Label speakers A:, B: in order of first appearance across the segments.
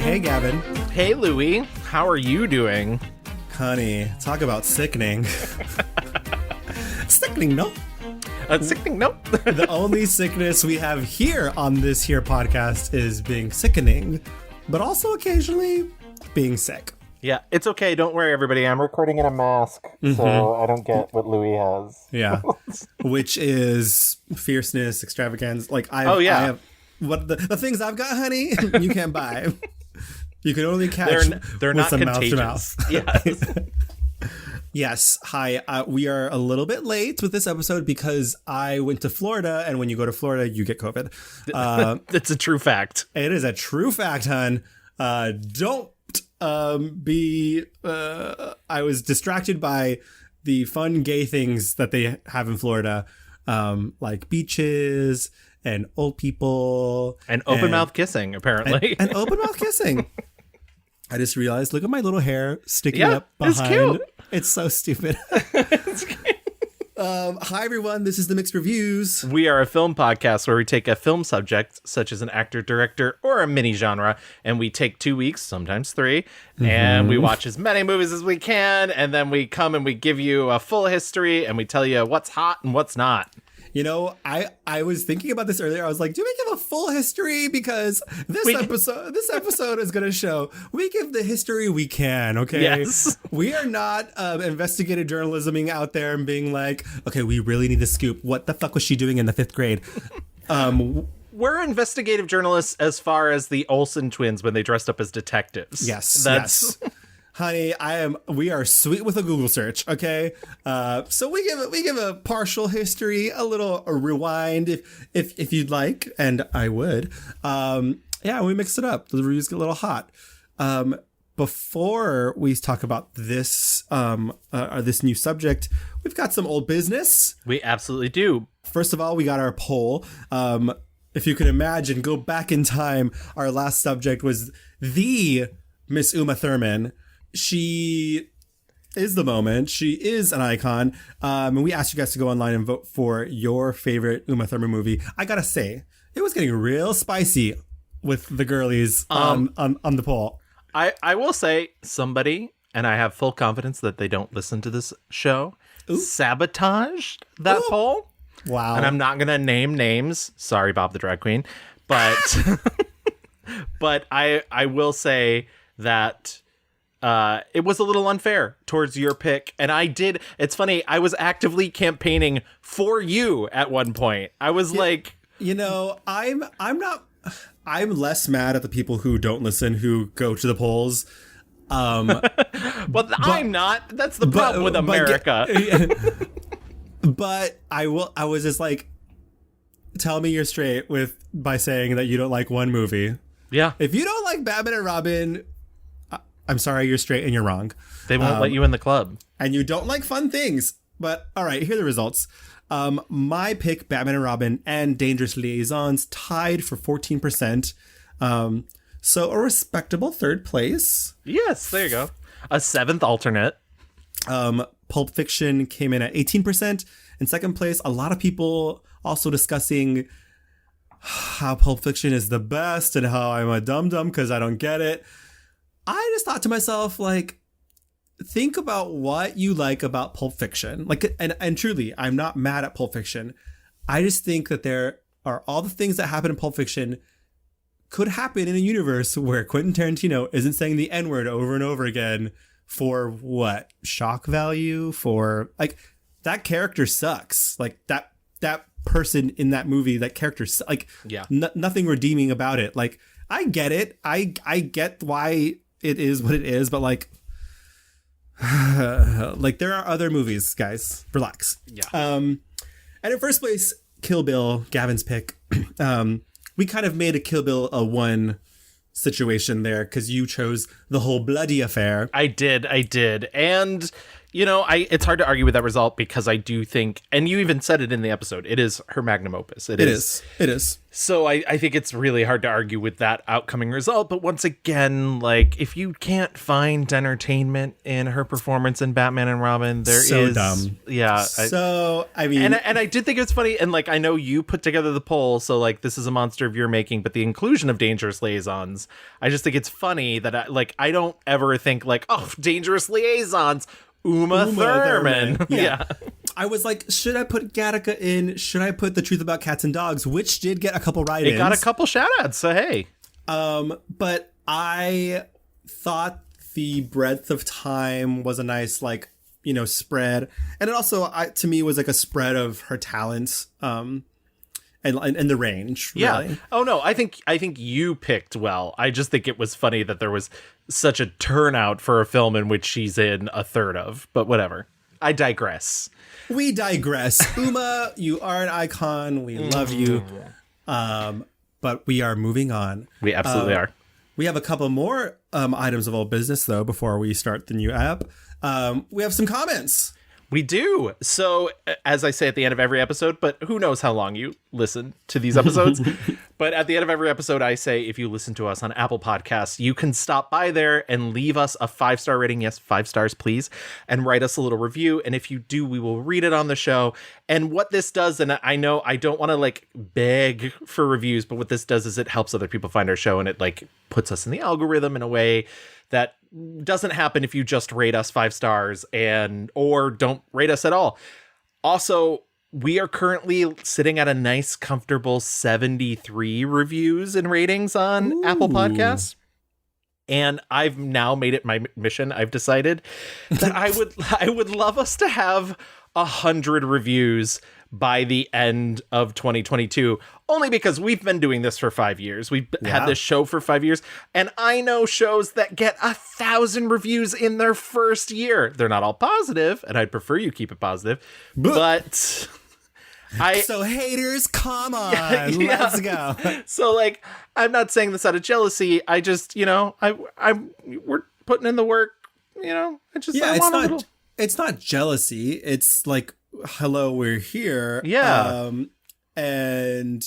A: Hey, Gavin.
B: Hey, Louie. How are you doing?
A: Honey, talk about sickening. Sickening, no?
B: Sickening, no.
A: The only sickness we have here on this here podcast is being sickening, but also occasionally being sick.
B: Yeah, it's okay. Don't worry, everybody. I'm recording in a mask, so I don't get what Louie has.
A: Yeah, which is fierceness, extravagance. Like I have what the things I've got, honey. You can't buy. You can only catch.
B: They're
A: with
B: not
A: some
B: contagious.
A: Mouth to mouth.
B: Yes.
A: Yes. Hi. We are a little bit late with this episode because I went to Florida, and when you go to Florida, you get COVID.
B: That's a true fact.
A: It is a true fact, hun. Don't be. I was distracted by the fun gay things that they have in Florida, like beaches and old people
B: and open mouth kissing, apparently,
A: and open mouth kissing. I just realized, look at my little hair sticking up behind.
B: It's cute.
A: It's so stupid.
B: It's cute.
A: Hi, everyone. This is The Mixed Reviews.
B: We are a film podcast where we take a film subject, such as an actor, director, or a mini genre, and we take 2 weeks, sometimes 3, and we watch as many movies as we can, and then we come and we give you a full history, and we tell you what's hot and what's not.
A: You know, I was thinking about this earlier. I was like, do we give a full history? Because this episode is going to show we give the history we can, okay?
B: Yes.
A: We are not investigative journalisming out there and being like, okay, we really need the scoop. What the fuck was she doing in the 5th grade?
B: We're investigative journalists as far as the Olsen twins when they dressed up as detectives.
A: Yes, yes. Honey, we are sweet with a Google search, okay? So we give a partial history, a rewind if you'd like, and I would. We mix it up. The reviews get a little hot. Before we talk about this this new subject, we've got some old business.
B: We absolutely do.
A: First of all, we got our poll. If you can imagine, go back in time. Our last subject was the Miss Uma Thurman. She is the moment. She is an icon. And we asked you guys to go online and vote for your favorite Uma Thurman movie. I gotta say, it was getting real spicy with the girlies on the poll.
B: I will say somebody, and I have full confidence that they don't listen to this show, sabotaged that poll.
A: Wow.
B: And I'm not going to name names. Sorry, Bob the drag queen. But but I will say that it was a little unfair towards your pick. And it's funny, I was actively campaigning for you at one point. I was like...
A: You know, I'm less mad at the people who don't listen, who go to the polls.
B: I'm not. That's the problem with America.
A: But I was just like, tell me you're straight by saying that you don't like one movie.
B: Yeah.
A: If you don't like Batman and Robin, I'm sorry, you're straight and you're wrong.
B: They won't let you in the club.
A: And you don't like fun things. But all right, here are the results. My pick, Batman and Robin and Dangerous Liaisons, tied for 14%. So a respectable third place.
B: Yes, there you go. A 7th alternate.
A: Pulp Fiction came in at 18%. In second place, a lot of people also discussing how Pulp Fiction is the best and how I'm a dum-dum because I don't get it. I just thought to myself, like, think about what you like about Pulp Fiction. Like, and truly, I'm not mad at Pulp Fiction. I just think that there are all the things that happen in Pulp Fiction could happen in a universe where Quentin Tarantino isn't saying the N-word over and over again for what? Shock value? For, like, that character sucks. Like, that person in that movie, that character, like,
B: yeah.
A: Nothing redeeming about it. Like, I get it. I get why it is what it is, but like, like there are other movies, guys. Relax.
B: Yeah.
A: And in first place, Kill Bill, Gavin's pick. We kind of made a Kill Bill a 1 situation there because you chose the whole bloody affair.
B: I did. And it's hard to argue with that result because I do think, and you even said it in the episode, it is her magnum opus. It is. So I think it's really hard to argue with that outcoming result. But once again, like, if you can't find entertainment in her performance in Batman and Robin, there is
A: so dumb.
B: Yeah.
A: I mean,
B: and I did think it was funny. And like, I know you put together the poll, so like, this is a monster of your making, but the inclusion of dangerous liaisons, I just think it's funny that I don't ever think like, oh, dangerous liaisons, Uma Thurman. Yeah.
A: I was like, should I put Gattaca in? Should I put The Truth About Cats and Dogs? Which did get a couple write-ins.
B: It got a couple shout-outs, so hey.
A: But I thought the breadth of time was a nice, like, spread. And it also, to me, was like a spread of her talents and the range, really.
B: Yeah. Oh, no, I think you picked well. I just think it was funny that there was such a turnout for a film in which she's in a third of, but whatever. I digress.
A: We digress. Uma, you are an icon. We love you. But we are moving on.
B: We absolutely are.
A: We have a couple more items of old business, though, before we start the new app. We have some comments.
B: We do. So, as I say at the end of every episode, but who knows how long you listen to these episodes. But at the end of every episode, I say, if you listen to us on Apple Podcasts, you can stop by there and leave us a 5-star rating. Yes, 5 stars, please. And write us a little review. And if you do, we will read it on the show. And what this does, and I know I don't want to like beg for reviews, but what this does is it helps other people find our show, and it like puts us in the algorithm in a way that doesn't happen if you just rate us 5 stars or don't rate us at all. Also, we are currently sitting at a nice, comfortable 73 reviews and ratings on Apple Podcasts. And I've now made it my mission. I've decided that I would love us to have 100 reviews by the end of 2022, only because we've been doing this for 5 years. We've had this show for 5 years, and I know shows that get 1,000 reviews in their first year. They're not all positive, and I'd prefer you keep it positive, but
A: so haters, come on, let's go.
B: So like, I'm not saying this out of jealousy. I just, we're putting in the work.
A: It's not jealousy. It's like, hello, we're here.
B: Yeah.
A: And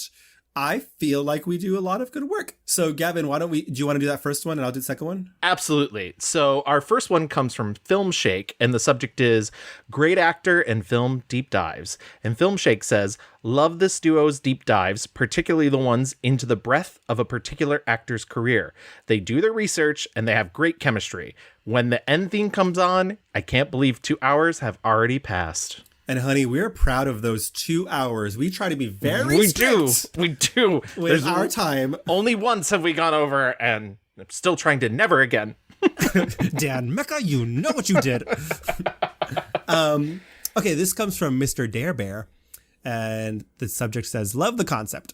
A: I feel like we do a lot of good work. So Gavin, do you want to do that first one and I'll do the second one?
B: Absolutely. So our first one comes from Film Shake, and the subject is great actor and film deep dives. And Film Shake says, love this duo's deep dives, particularly the ones into the breadth of a particular actor's career. They do their research and they have great chemistry. When the end theme comes on, I can't believe 2 hours have already passed.
A: And honey, we're proud of those 2 hours. We try to be very strict.
B: We do.
A: With our time.
B: Only once have we gone over, and I'm still trying to never again.
A: Dan Mecca, you know what you did. Okay, this comes from Mr. Dare Bear. And the subject says, love the concept.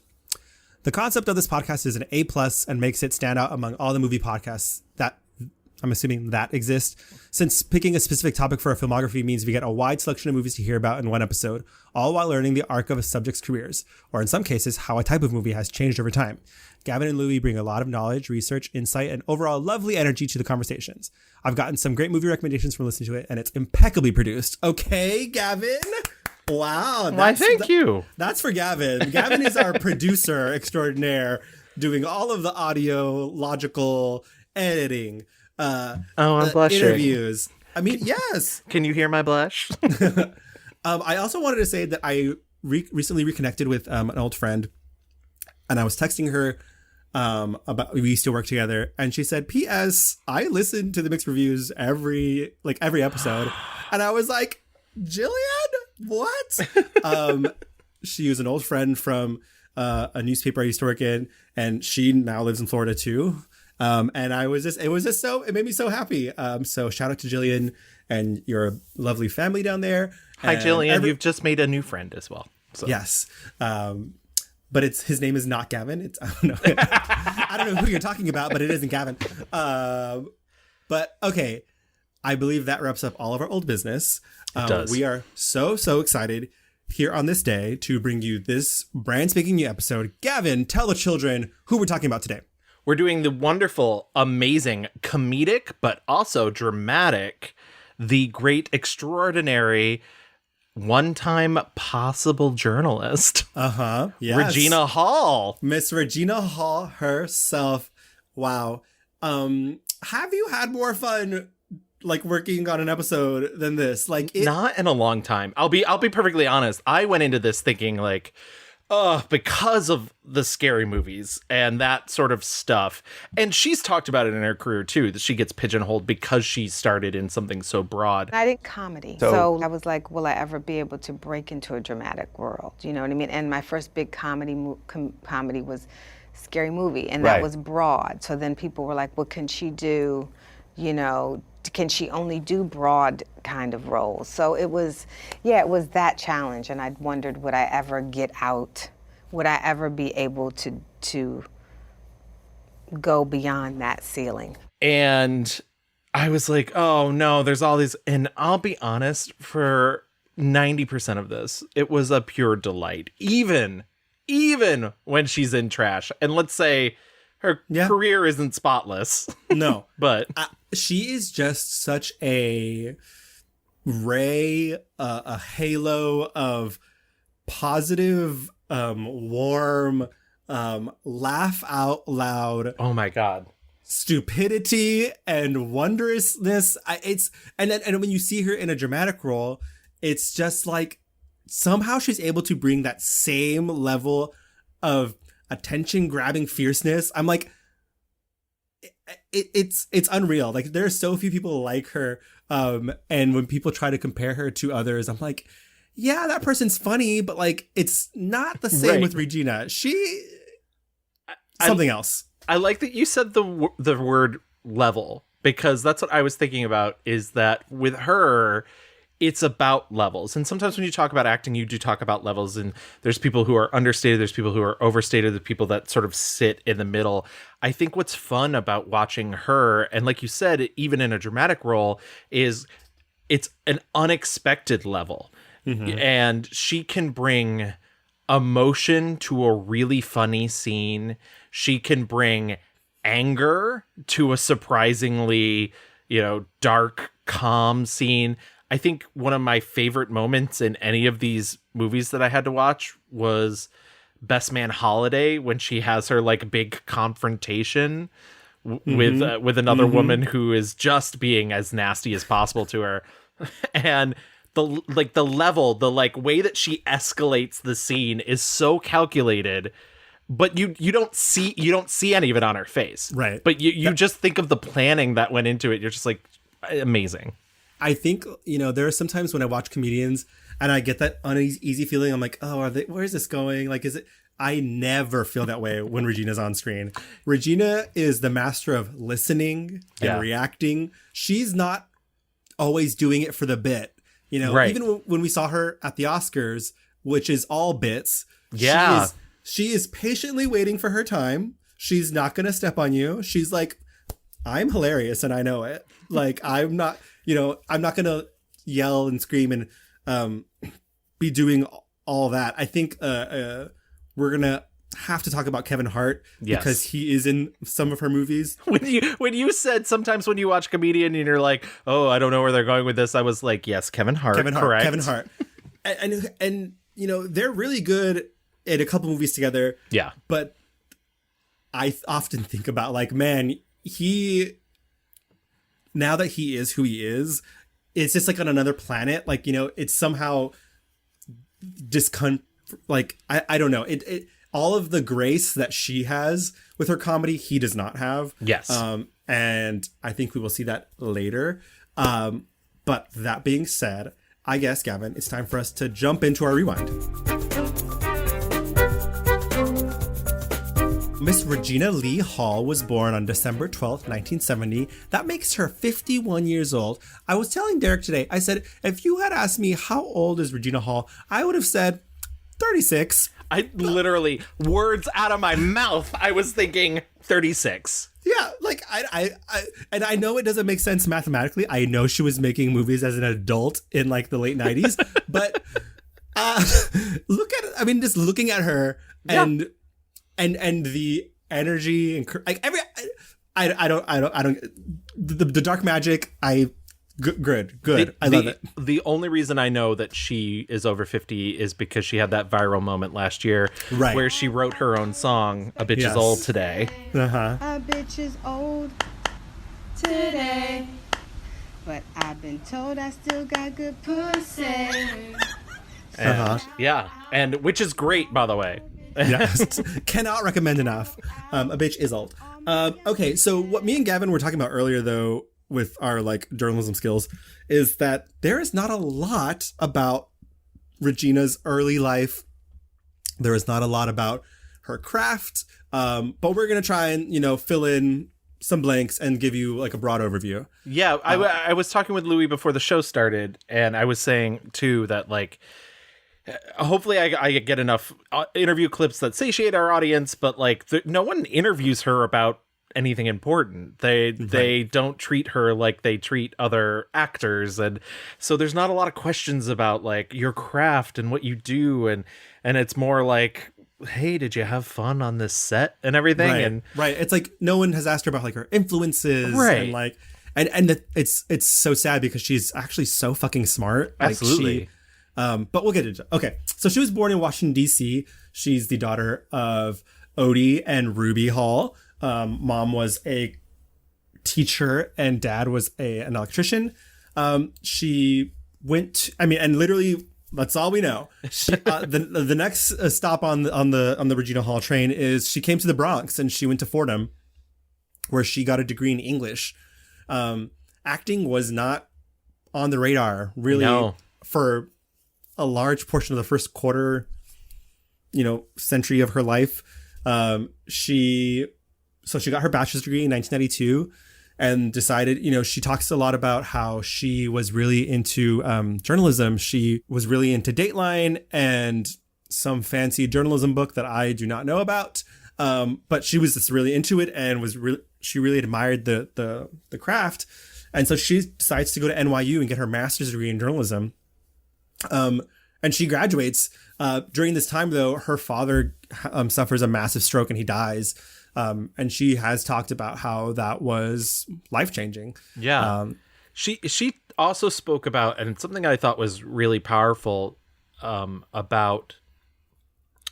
A: The concept of this podcast is an A+ and makes it stand out among all the movie podcasts that I'm assuming that exist, since picking a specific topic for a filmography means we get a wide selection of movies to hear about in one episode, all while learning the arc of a subject's careers, or in some cases, how a type of movie has changed over time. Gavin and Louie bring a lot of knowledge, research, insight, and overall lovely energy to the conversations. I've gotten some great movie recommendations from listening to it, and it's impeccably produced. Okay, Gavin? Wow.
B: Why, thank you.
A: That's for Gavin. Gavin is our producer extraordinaire, doing all of the audio, logical editing,
B: I'm blushing.
A: interviews. I mean, yes.
B: Can you hear my blush?
A: I also wanted to say that I recently reconnected with an old friend, and I was texting her about we used to work together, and she said, "P.S. I listen to the mixed reviews every episode," and I was like, "Jillian, what?" She was an old friend from a newspaper I used to work in, and she now lives in Florida too. And it made me so happy. So shout out to Jillian and your lovely family down there.
B: Hi, Jillian. You've just made a new friend as well. So.
A: Yes. But his name is not Gavin. I don't know. I don't know who you're talking about, but it isn't Gavin. But okay. I believe that wraps up all of our old business.
B: It does.
A: We are so excited here on this day to bring you this brand spanking new episode. Gavin, tell the children who we're talking about today.
B: We're doing the wonderful, amazing, comedic, but also dramatic the great, extraordinary, one-time possible journalist.
A: Yes.
B: Regina Hall.
A: Miss Regina Hall herself. Wow. Have you had more fun like working on an episode than this? Like
B: Not in a long time. I'll be perfectly honest. I went into this thinking like, because of the scary movies and that sort of stuff. And she's talked about it in her career too, that she gets pigeonholed because she started in something so broad.
C: I did comedy. So I was like, will I ever be able to break into a dramatic world? You know what I mean? And my first big comedy was Scary Movie, and that was broad. So then people were like, well, can she do, can she only do broad kind of roles? So it was that challenge, and I wondered, would I ever get out? Would I ever be able to go beyond that ceiling?
B: And I was like, oh no, there's all these, and I'll be honest, for 90% of this, it was a pure delight. Even when she's in trash. And let's say her career isn't spotless.
A: No.
B: But
A: she is just such a ray, a halo of positive, warm, laugh out loud.
B: Oh my God.
A: Stupidity and wondrousness. And when you see her in a dramatic role, it's just like somehow she's able to bring that same level of attention grabbing fierceness. I'm like, it's unreal. Like there are so few people like her. And when people try to compare her to others, I'm like, yeah, that person's funny, but like, it's not the same with Regina. Something else.
B: I like that you said the word level, because that's what I was thinking about, is that with her, it's about levels. And sometimes when you talk about acting, you do talk about levels, and there's people who are understated, there's people who are overstated, there's people that sort of sit in the middle. I think what's fun about watching her, and like you said, even in a dramatic role, is it's an unexpected level. Mm-hmm. And she can bring emotion to a really funny scene. She can bring anger to a surprisingly, dark, calm scene. I think one of my favorite moments in any of these movies that I had to watch was Best Man Holiday, when she has her like big confrontation with another woman who is just being as nasty as possible to her. And the way that she escalates the scene is so calculated, but you don't see any of it on her face.
A: Right.
B: But you just think of the planning that went into it. You're just like, amazing.
A: I think, there are some times when I watch comedians and I get that uneasy feeling. I'm like, oh, where is this going? Like, is it? I never feel that way when Regina's on screen. Regina is the master of listening and reacting. She's not always doing it for the bit. Even when we saw her at the Oscars, which is all bits.
B: Yeah.
A: She is patiently waiting for her time. She's not going to step on you. She's like, I'm hilarious and I know it. Like, I'm not going to yell and scream and be doing all that. I think we're going to have to talk about Kevin Hart because he is in some of her movies.
B: When you said sometimes when you watch comedian and you're like, oh, I don't know where they're going with this, I was like, yes, Kevin Hart. Correct.
A: Kevin Hart. and they're really good in a couple movies together.
B: Yeah. But
A: I often think about like, man, now that he is who he is, it's just like on another planet. Like, it's somehow I don't know. It all of the grace that she has with her comedy, he does not have.
B: Yes.
A: And I think we will see that later. But that being said, I guess, Gavin, it's time for us to jump into our rewind. Miss Regina Lee Hall was born on December 12th, 1970. That makes her 51 years old. I was telling Derek today, I said, if you had asked me how old is Regina Hall, I would have said 36.
B: I literally, words out of my mouth, I was thinking 36.
A: Yeah, like I know it doesn't make sense mathematically. I know she was making movies as an adult in like the late 90s, but just looking at her and the energy and like I don't the dark magic. Good. I love it.
B: The only reason I know that she is over 50 is because she had that viral moment last year where she wrote her own song, A Bitch Is Old Today.
A: Uh-huh.
C: A bitch is old today, but I've been told I still got good pussy.
B: And, yeah, and which is great, by the way.
A: Yes. Cannot recommend enough. A bitch is old. Okay, so what me and Gavin were talking about earlier, though, with our like journalism skills, is that there is not a lot about Regina's early life. There is not a lot about her craft, but we're gonna try and fill in some blanks and give you like a broad overview.
B: Yeah, I was talking with Louie before the show started, and I was saying too that like hopefully I get enough interview clips that satiate our audience, but like no one interviews her about anything important. They don't treat her like they treat other actors, and so there's not a lot of questions about like your craft and what you do, and it's more like, hey, did you have fun on this set and everything?
A: Right. It's like no one has asked her about like her influences,
B: right?
A: And like it's so sad because she's actually so fucking smart.
B: Absolutely.
A: But we'll get into it. Okay, so she was born in Washington, D.C. She's the daughter of Odie and Ruby Hall. Mom was a teacher and dad was an electrician. She went, and literally, that's all we know. She, the next stop on the Regina Hall train is she came to the Bronx and she went to Fordham, where she got a degree in English. Acting was not on the radar really for a large portion of the first quarter, century of her life. She got her bachelor's degree in 1992 and decided, she talks a lot about how she was really into journalism. She was really into Dateline and some fancy journalism book that I do not know about. But she was just really into it and she really admired the craft. And so she decides to go to NYU and get her master's degree in journalism. And she graduates. During this time, though, her father suffers a massive stroke and he dies. And she has talked about how that was life-changing.
B: Yeah. She also spoke about, and something I thought was really powerful, about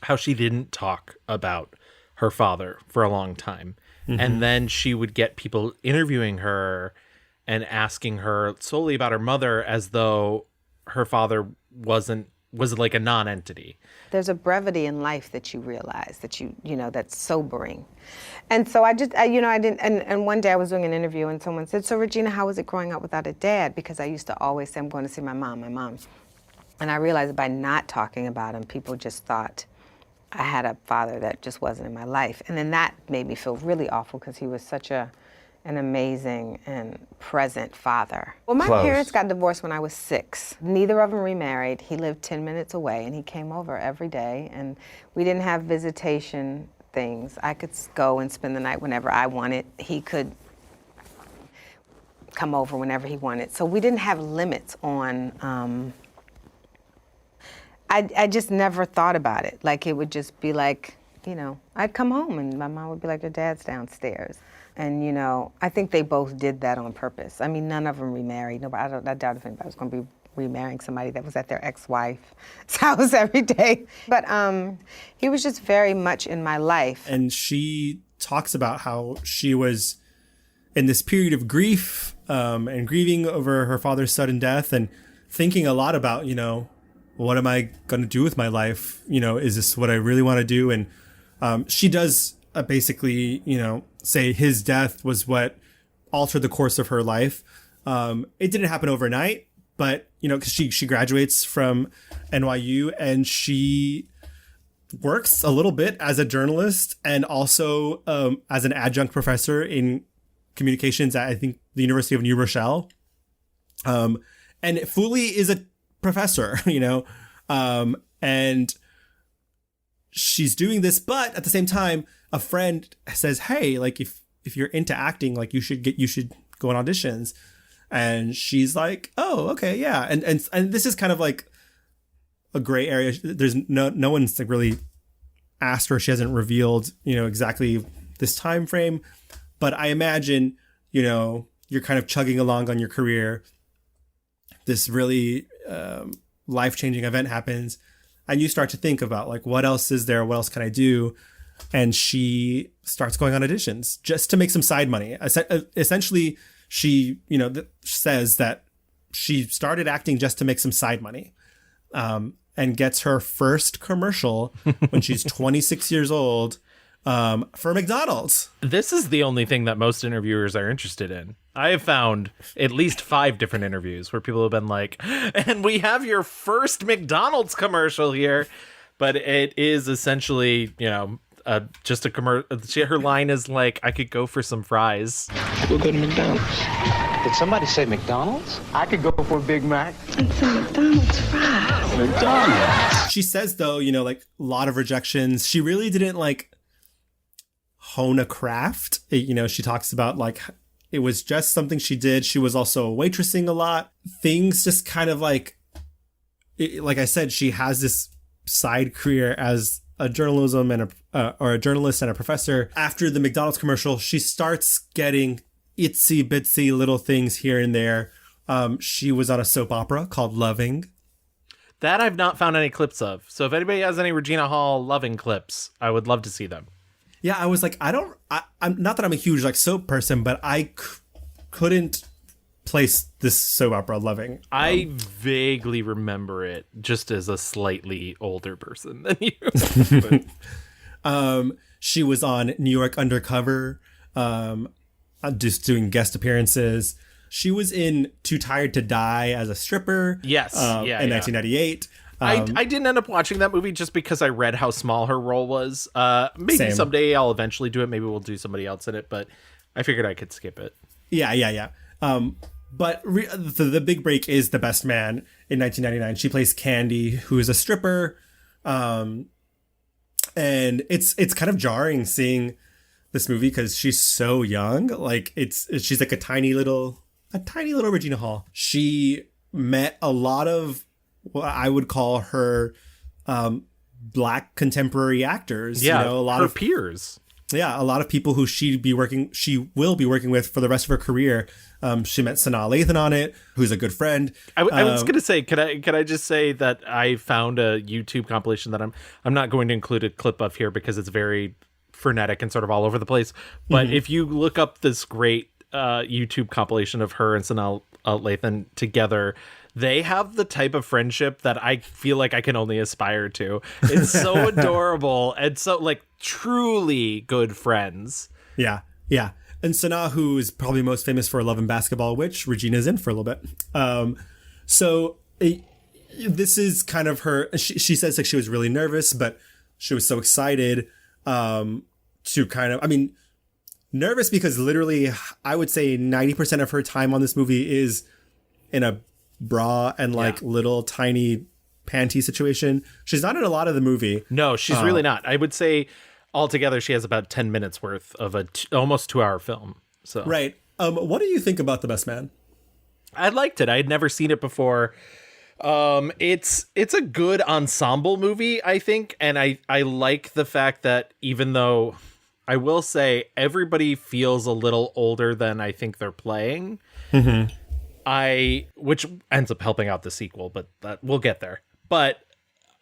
B: how she didn't talk about her father for a long time. Mm-hmm. And then she would get people interviewing her and asking her solely about her mother as though her father was like a non-entity.
C: There's a brevity in life that you realize that that's sobering. And so I didn't, and one day I was doing an interview and someone said, so Regina, how was it growing up without a dad? Because I used to always say, I'm going to see my mom. And I realized by not talking about him, people just thought I had a father that just wasn't in my life. And then that made me feel really awful because he was such an amazing and present father. Well, my parents got divorced when I was 6. Neither of them remarried. He lived 10 minutes away and he came over every day, and we didn't have visitation things. I could go and spend the night whenever I wanted. He could come over whenever he wanted. So we didn't have limits on, I just never thought about it. Like it would just be like, I'd come home and my mom would be like, your dad's downstairs. And, I think they both did that on purpose. I mean, none of them remarried. Nobody, I doubt if anybody was going to be remarrying somebody that was at their ex-wife's house every day. But he was just very much in my life.
A: And she talks about how she was in this period of grief and grieving over her father's sudden death and thinking a lot about, what am I going to do with my life? Is this what I really want to do? And she does basically, say his death was what altered the course of her life. It didn't happen overnight, but, because she graduates from NYU and she works a little bit as a journalist and also as an adjunct professor in communications at, I think, the University of New Rochelle. And Fuli is a professor, and she's doing this, but at the same time, a friend says, hey, like if you're into acting, like you should go on auditions. And she's like, oh, okay, yeah. And this is kind of like a gray area. There's no one's like really asked her. She hasn't revealed, exactly this time frame. But I imagine, you're kind of chugging along on your career this really life-changing event happens, and you start to think about like, what else is there? What else can I do? And she starts going on auditions just to make some side money. Essentially, she, says that she started acting just to make some side money, and gets her first commercial when she's 26 years old, for McDonald's.
B: This is the only thing that most interviewers are interested in. I have found at least 5 different interviews where people have been like, and we have your first McDonald's commercial here. But it is essentially, just a commercial. Her line is like, I could go for some fries.
D: We'll go to McDonald's. Did somebody say McDonald's? I could go for a Big Mac.
C: And some McDonald's fries.
D: McDonald's.
A: She says, though, like a lot of rejections. She really didn't like hone a craft. She talks about like it was just something she did. She was also waitressing a lot. Things just kind of like I said, she has this side career as a journalism and a journalist and a professor. After the McDonald's commercial, she starts getting itsy bitsy little things here and there. She was on a soap opera called Loving.
B: That I've not found any clips of. So if anybody has any Regina Hall Loving clips, I would love to see them.
A: Yeah, I was like, I'm not that I'm a huge like soap person, but I couldn't place this soap opera Loving.
B: I vaguely remember it just as a slightly older person than you.
A: She was on New York Undercover, just doing guest appearances. She was in Too Tired to Die as a stripper.
B: Yes,
A: in 1998.
B: I didn't end up watching that movie just because I read how small her role was. Maybe
A: Same.
B: someday I'll eventually do it. Maybe we'll do somebody else in it, but I figured I could skip it.
A: Yeah. But the big break is The Best Man in 1999. She plays Candy, who is a stripper. And it's kind of jarring seeing this movie because she's so young. Like she's like a tiny little Regina Hall. She met a lot of what I would call her Black contemporary actors.
B: Yeah,
A: a lot
B: her
A: of
B: peers.
A: Yeah, a lot of people who she will be working with for the rest of her career. She met Sanaa Lathan on it, who's a good friend.
B: I was gonna say, could I just say that I found a YouTube compilation that I'm not going to include a clip of here because it's very frenetic and sort of all over the place. But if you look up this great YouTube compilation of her and Sanaa Lathan together, they have the type of friendship that I feel like I can only aspire to. It's so adorable and so like truly good friends.
A: Yeah. And Sanaa, who is probably most famous for Love and Basketball, which Regina's in for a little bit. This is kind of her. She says like she was really nervous, but she was so excited to kind of. I mean, nervous because literally, I would say 90% of her time on this movie is in a bra and like little tiny panty situation. She's not in a lot of the movie.
B: No, she's really not. I would say altogether she has about 10 minutes worth of a almost 2-hour film. So
A: right. What do you think about The Best Man?
B: I liked it. I had never seen it before. It's a good ensemble movie, I think, and I like the fact that even though I will say everybody feels a little older than I think they're playing. Which ends up helping out the sequel, but we'll get there. But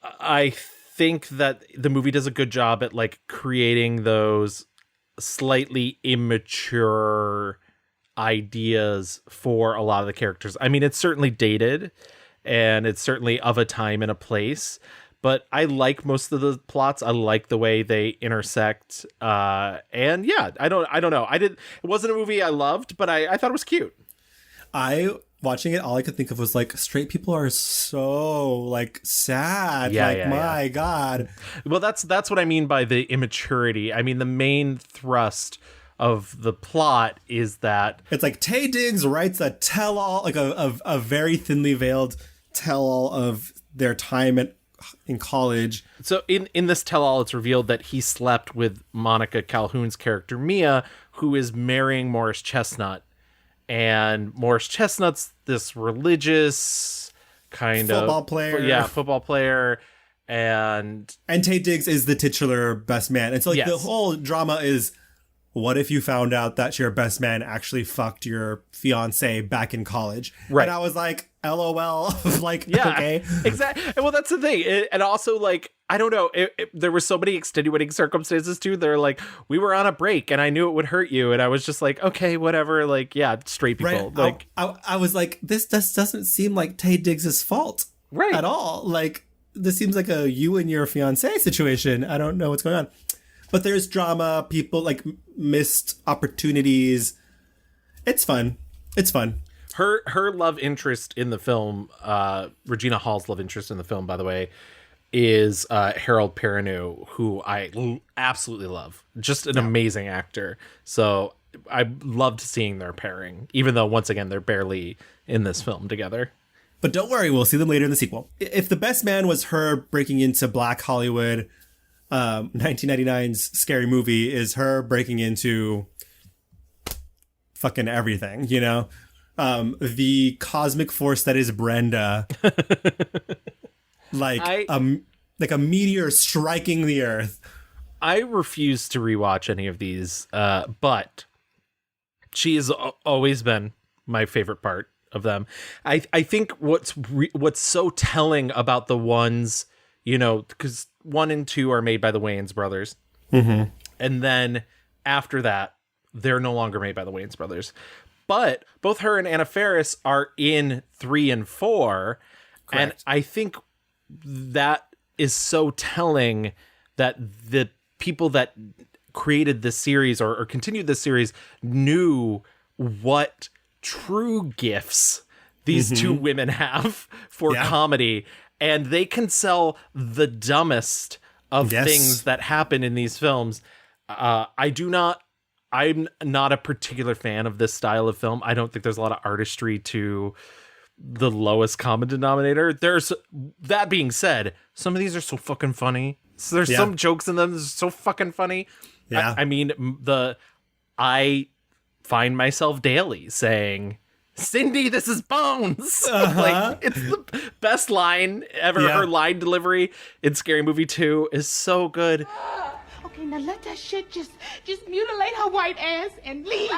B: I think that the movie does a good job at like creating those slightly immature ideas for a lot of the characters. I mean, it's certainly dated and it's certainly of a time and a place, but I like most of the plots. I like the way they intersect. And yeah, I don't know. It wasn't a movie I loved, but I thought it was cute.
A: Watching it, all I could think of was like, straight people are so like sad. My God.
B: Well, that's what I mean by the immaturity. I mean, the main thrust of the plot is that
A: it's like Taye Diggs writes a tell-all, like a very thinly veiled tell-all of their time in college.
B: So in this tell-all, it's revealed that he slept with Monica Calhoun's character Mia, who is marrying Morris Chestnut. And Morris Chestnut's this religious kind
A: football
B: of
A: player.
B: Yeah, football player. And
A: Taye Diggs is the titular best man. And so like the whole drama is what if you found out that your best man actually fucked your fiance back in college?
B: Right.
A: And I was like, LOL. Like,
B: Yeah,
A: okay.
B: exactly. Well, that's the thing. And also, like, I don't know. There were so many extenuating circumstances, too. They're like, we were on a break and I knew it would hurt you. And I was just like, okay, whatever. Like, yeah, straight people.
A: Right.
B: Like,
A: I was like, this just doesn't seem like Tay Diggs' fault
B: right.
A: at all. Like, this seems like a you and your fiance situation. I don't know what's going on. But there's drama, people like missed opportunities. It's fun. It's fun.
B: Her love interest in the film, Regina Hall's love interest in the film, by the way, is Harold Perrineau, who I absolutely love. Just an amazing actor. So I loved seeing their pairing, even though, once again, they're barely in this film together.
A: But don't worry, we'll see them later in the sequel. If The Best Man was her breaking into Black Hollywood, 1999's Scary Movie is her breaking into fucking everything, you know? The cosmic force that is Brenda. like a meteor striking the earth.
B: I refuse to rewatch any of these, but she has always been my favorite part of them. I think what's so telling about the ones, you know, because 1 and 2 are made by the Wayans brothers.
A: Mm-hmm.
B: And then after that, they're no longer made by the Wayans brothers. But both her and Anna Faris are in 3 and 4.
A: Correct.
B: And I think that is so telling that the people that created this series or continued this series knew what true gifts these two women have for comedy. And they can sell the dumbest of things that happen in these films. I'm not a particular fan of this style of film. I don't think there's a lot of artistry to the lowest common denominator. There's, that being said, some of these are so fucking funny. So there's some jokes in them that are so fucking funny.
A: Yeah.
B: I mean, I find myself daily saying, Cindy, this is Bones. Like, it's the best line ever. Her line delivery in Scary Movie 2 is so good.
E: Okay, now let that shit just mutilate her white ass and leave.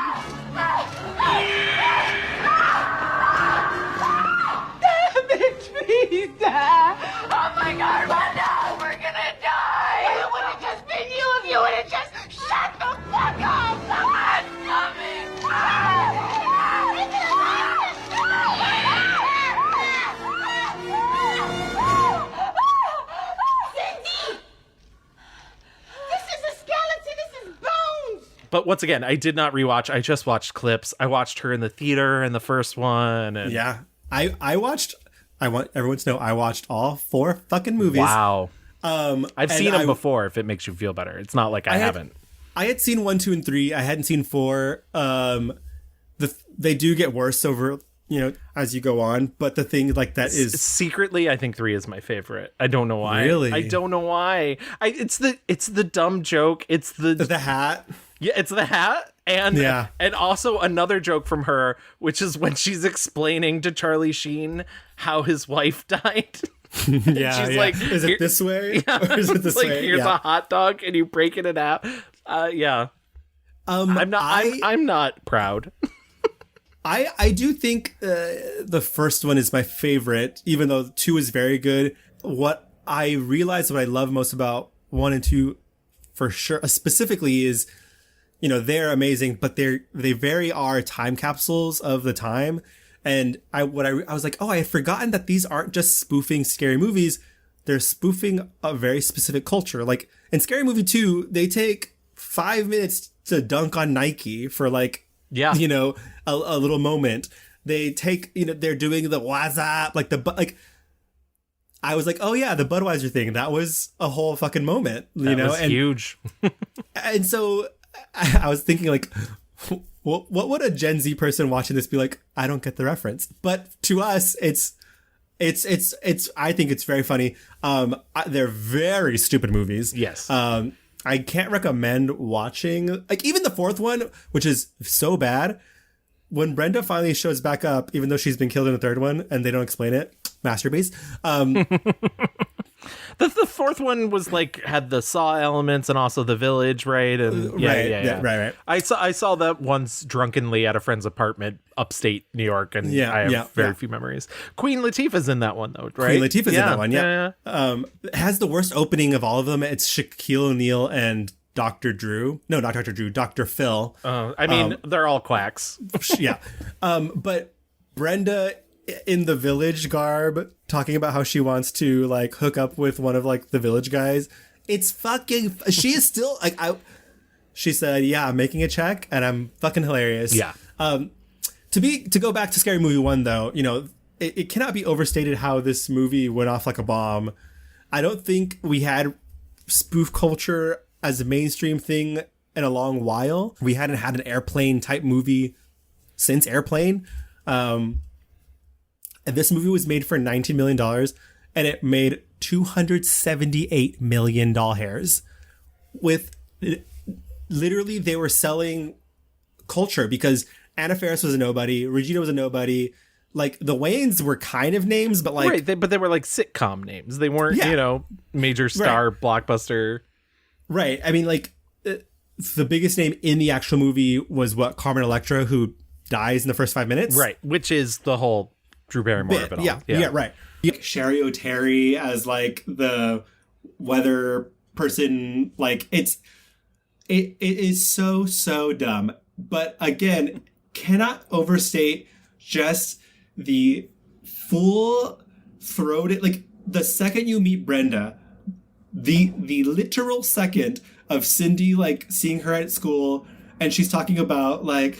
E: Damn it, please die. Oh my God, Wanda, we're gonna die. Well, it would have just been you if you would have just shut the fuck up. Come on, stop it.
B: But once again, I did not rewatch. I just watched clips. I watched her in the theater in the first one. And
A: I watched. I want everyone to know I watched all 4 fucking movies.
B: Wow. I've seen them before. If it makes you feel better, it's not like I haven't.
A: I had seen 1, 2, and 3. I hadn't seen 4. They do get worse over, you know, as you go on. But the thing like that is
B: secretly, I think 3 is my favorite. I don't know why.
A: Really?
B: I don't know why. It's the dumb joke. It's the
A: hat.
B: Yeah, it's the hat. And also another joke from her, which is when she's explaining to Charlie Sheen how his wife died. She's like,
A: is it this way?
B: Yeah,
A: or is it this
B: like,
A: way?
B: here's a hot dog and you break it in half. I'm not proud.
A: I do think the first one is my favorite, even though 2 is very good. What I realized what I love most about 1 and 2 for sure, specifically is, you know, they're amazing, but they very are time capsules of the time. And I was like, oh, I had forgotten that these aren't just spoofing scary movies. They're spoofing a very specific culture. Like in Scary Movie 2, they take 5 minutes to dunk on Nike for like, you know, a little moment. They take, you know, they're doing the WhatsApp, like I was like, oh yeah, the Budweiser thing. That was a whole fucking moment, you know,
B: was huge.
A: And so I was thinking, like, what would a Gen Z person watching this be like? I don't get the reference, but to us, it's. I think it's very funny. They're very stupid movies.
B: Yes.
A: I can't recommend watching, like, even the 4th one, which is so bad. When Brenda finally shows back up, even though she's been killed in the 3rd one, and they don't explain it, masterpiece.
B: The fourth one was like had the Saw elements and also the Village, right? And
A: right.
B: I saw that once drunkenly at a friend's apartment upstate New York, and I have very few memories. Queen Latifah's in that one though, right?
A: Queen Latifah's in that one, yeah. It has the worst opening of all of them. It's Shaquille O'Neal and Dr. Drew. No, not Dr. Drew, Dr. Phil.
B: I mean, they're all quacks.
A: Yeah. But Brenda in the Village garb talking about how she wants to like hook up with one of like the Village guys. It's fucking, she is still like, she said, yeah, I'm making a check and I'm fucking hilarious.
B: Yeah.
A: To go back to Scary Movie 1 though, you know, it cannot be overstated how this movie went off like a bomb. I don't think we had spoof culture as a mainstream thing in a long while. We hadn't had an Airplane type movie since Airplane. And this movie was made for $19 million and it made $278 million with literally they were selling culture because Anna Faris was a nobody. Regina was a nobody. Like the Wayans were kind of names, but like,
B: right. But they were like sitcom names. They weren't, you know, major star blockbuster.
A: Right. I mean, like the biggest name in the actual movie was Carmen Electra, who dies in the first 5 minutes.
B: Right. Which is the whole Drew Barrymore of it all.
A: Yeah, right. Sherry O'Terry as like the weather person. Like it is so dumb. But again, cannot overstate just the full throated, like the second you meet Brenda, the literal second of Cindy like seeing her at school and she's talking about like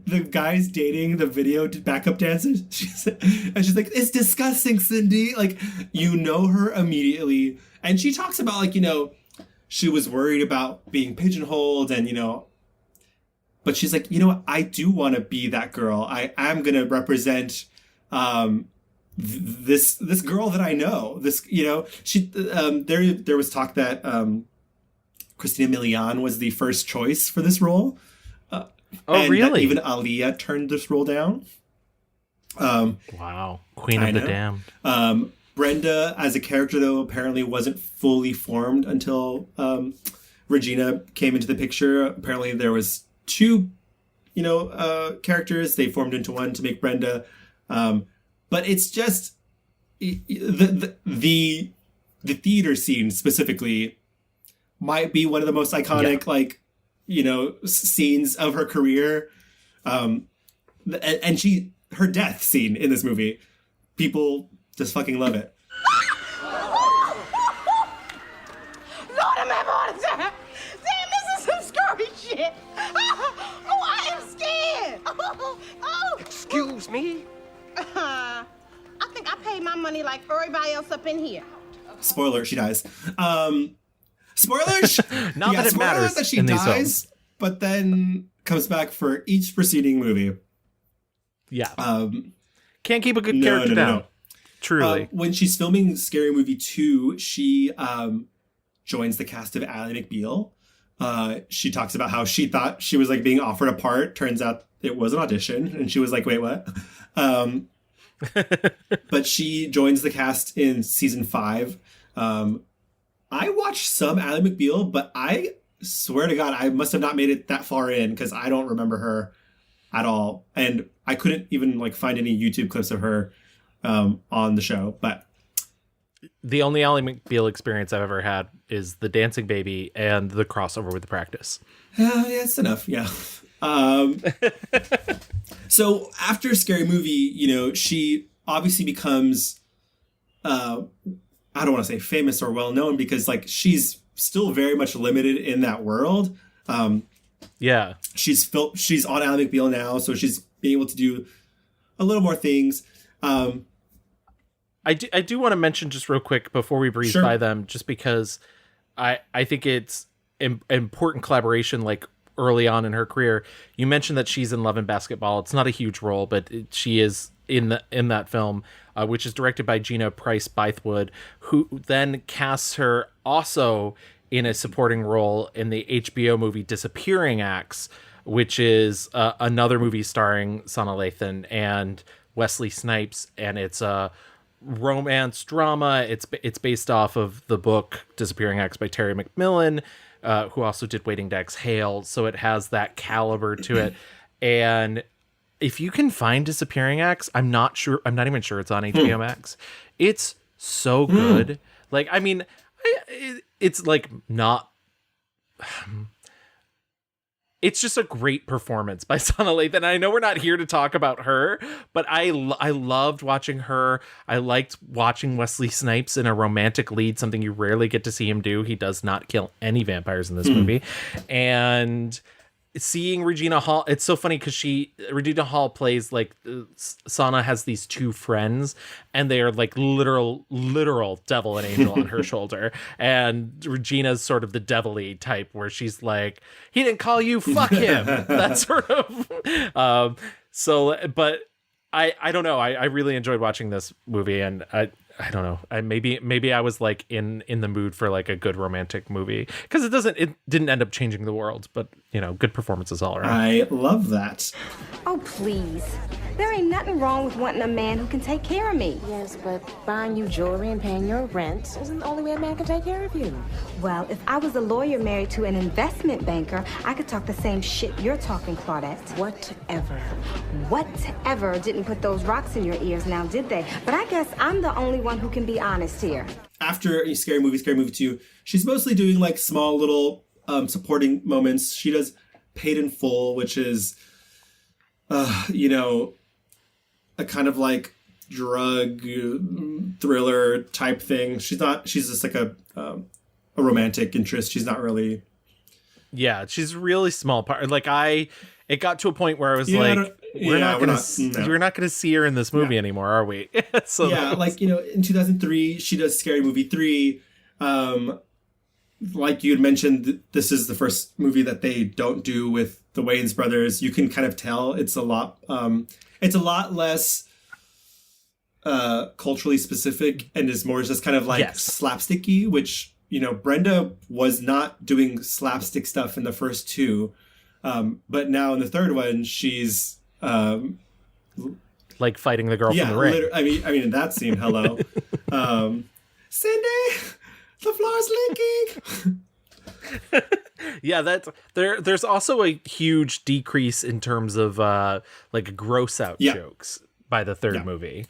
A: the guys dating the video backup dancers. She's like, it's disgusting, Cindy. Like, you know her immediately. And she talks about like, you know, she was worried about being pigeonholed and, you know, but she's like, you know what? I do want to be that girl. I'm going to represent this girl that I know. This, you know, she there was talk that Christina Milian was the first choice for this role.
B: Oh, really?
A: Even Aaliyah turned this role down.
B: Wow. Queen of the Damned.
A: Brenda, as a character, though, apparently wasn't fully formed until Regina came into the picture. Apparently there was two, you know, characters. They formed into one to make Brenda. But it's just the theater scene specifically might be one of the most iconic, like, you know, scenes of her career. And her death scene in this movie, people just fucking love it.
E: Lord, I'm having a heart attack. Damn, this is some scary shit. Oh, I am scared. Oh.
F: Excuse me?
E: I think I paid my money like everybody else up in here.
A: Spoiler, she dies. Spoilers?
B: Not that it matters
A: that she
B: in these
A: dies,
B: films.
A: but then comes back for each preceding movie.
B: Yeah. Can't keep a good character down. No. Truly.
A: When she's filming Scary Movie 2, she joins the cast of Ally McBeal. She talks about how she thought she was like being offered a part. Turns out it was an audition. And she was like, wait, what? But she joins the cast in season 5. I watched some Ally McBeal, but I swear to God, I must have not made it that far in because I don't remember her at all. And I couldn't even like find any YouTube clips of her on the show. But
B: the only Ally McBeal experience I've ever had is the Dancing Baby and the crossover with The Practice.
A: Yeah, it's enough. Yeah. So after Scary Movie, you know, she obviously becomes, I don't want to say famous or well known because like she's still very much limited in that world.
B: Yeah,
A: she's on Ally McBeal now, so she's being able to do a little more things.
B: I do want to mention just real quick before we breeze by them, just because I think it's important collaboration. Like early on in her career, you mentioned that she's in Love and Basketball. It's not a huge role, but she is in that film, which is directed by Gina Price Bythewood, who then casts her also in a supporting role in the HBO movie Disappearing Acts, which is another movie starring Sanaa Lathan and Wesley Snipes, and it's a romance drama. It's based off of the book Disappearing Acts by Terry McMillan, who also did Waiting to Exhale. So it has that caliber to it. And if you can find Disappearing Acts, I'm not even sure it's on HBO Max. It's so good. Like, I mean, it's like not... It's just a great performance by Sana Lathan. I know we're not here to talk about her, but I loved watching her. I liked watching Wesley Snipes in a romantic lead, something you rarely get to see him do. He does not kill any vampires in this movie. And seeing Regina Hall, it's so funny because Regina Hall plays like Sana has these two friends and they are like literal devil and angel on her shoulder, and Regina's sort of the devilly type where she's like, he didn't call you, fuck him. That sort of but I don't know, I really enjoyed watching this movie, and I don't know. Maybe I was like in the mood for like a good romantic movie, because it didn't end up changing the world, but you know, good performances all around.
A: I love that.
F: Oh, please. There ain't nothing wrong with wanting a man who can take care of me.
G: Yes, but buying you jewelry and paying your rent isn't the only way a man can take care of you.
F: Well, if I was a lawyer married to an investment banker, I could talk the same shit you're talking, Claudette. Whatever didn't put those rocks in your ears now, did they? But I guess I'm the only one who can be honest here.
A: After Scary Movie 2, she's mostly doing like small little supporting moments. She does Paid in Full, which is, you know, a kind of like drug thriller type thing. She's just like a romantic interest. She's not really.
B: Yeah, she's really small part. Like it got to a point where I was we're not gonna see her in this movie anymore, are we? So
A: yeah, like, you know, in 2003, she does Scary Movie 3. Like you had mentioned, this is the first movie that they don't do with the Wayans brothers. You can kind of tell it's a lot less culturally specific and is more just kind of like slapsticky, which, you know, Brenda was not doing slapstick stuff in the first two. But now in the third one, she's
B: like fighting the girl from the ring.
A: I mean, in that scene, hello, Cindy, the floor's leaking.
B: Yeah, there's also a huge decrease in terms of like gross out jokes by the third movie.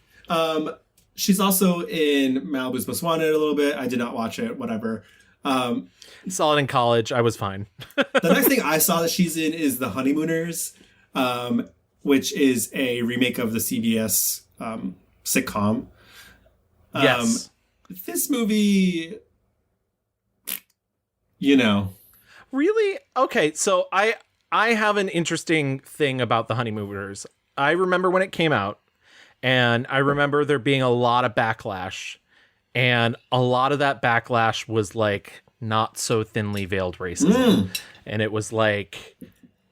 A: She's also in Malibu's Most Wanted a little bit. I did not watch it. Whatever.
B: Saw it in college. I was fine.
A: The next thing I saw that she's in is The Honeymooners, which is a remake of the CBS sitcom.
B: Yes.
A: This movie, you know.
B: Really? Okay, so I have an interesting thing about The Honeymooners. I remember when it came out, and I remember there being a lot of backlash, and a lot of that backlash was like not so thinly veiled racism. And it was like,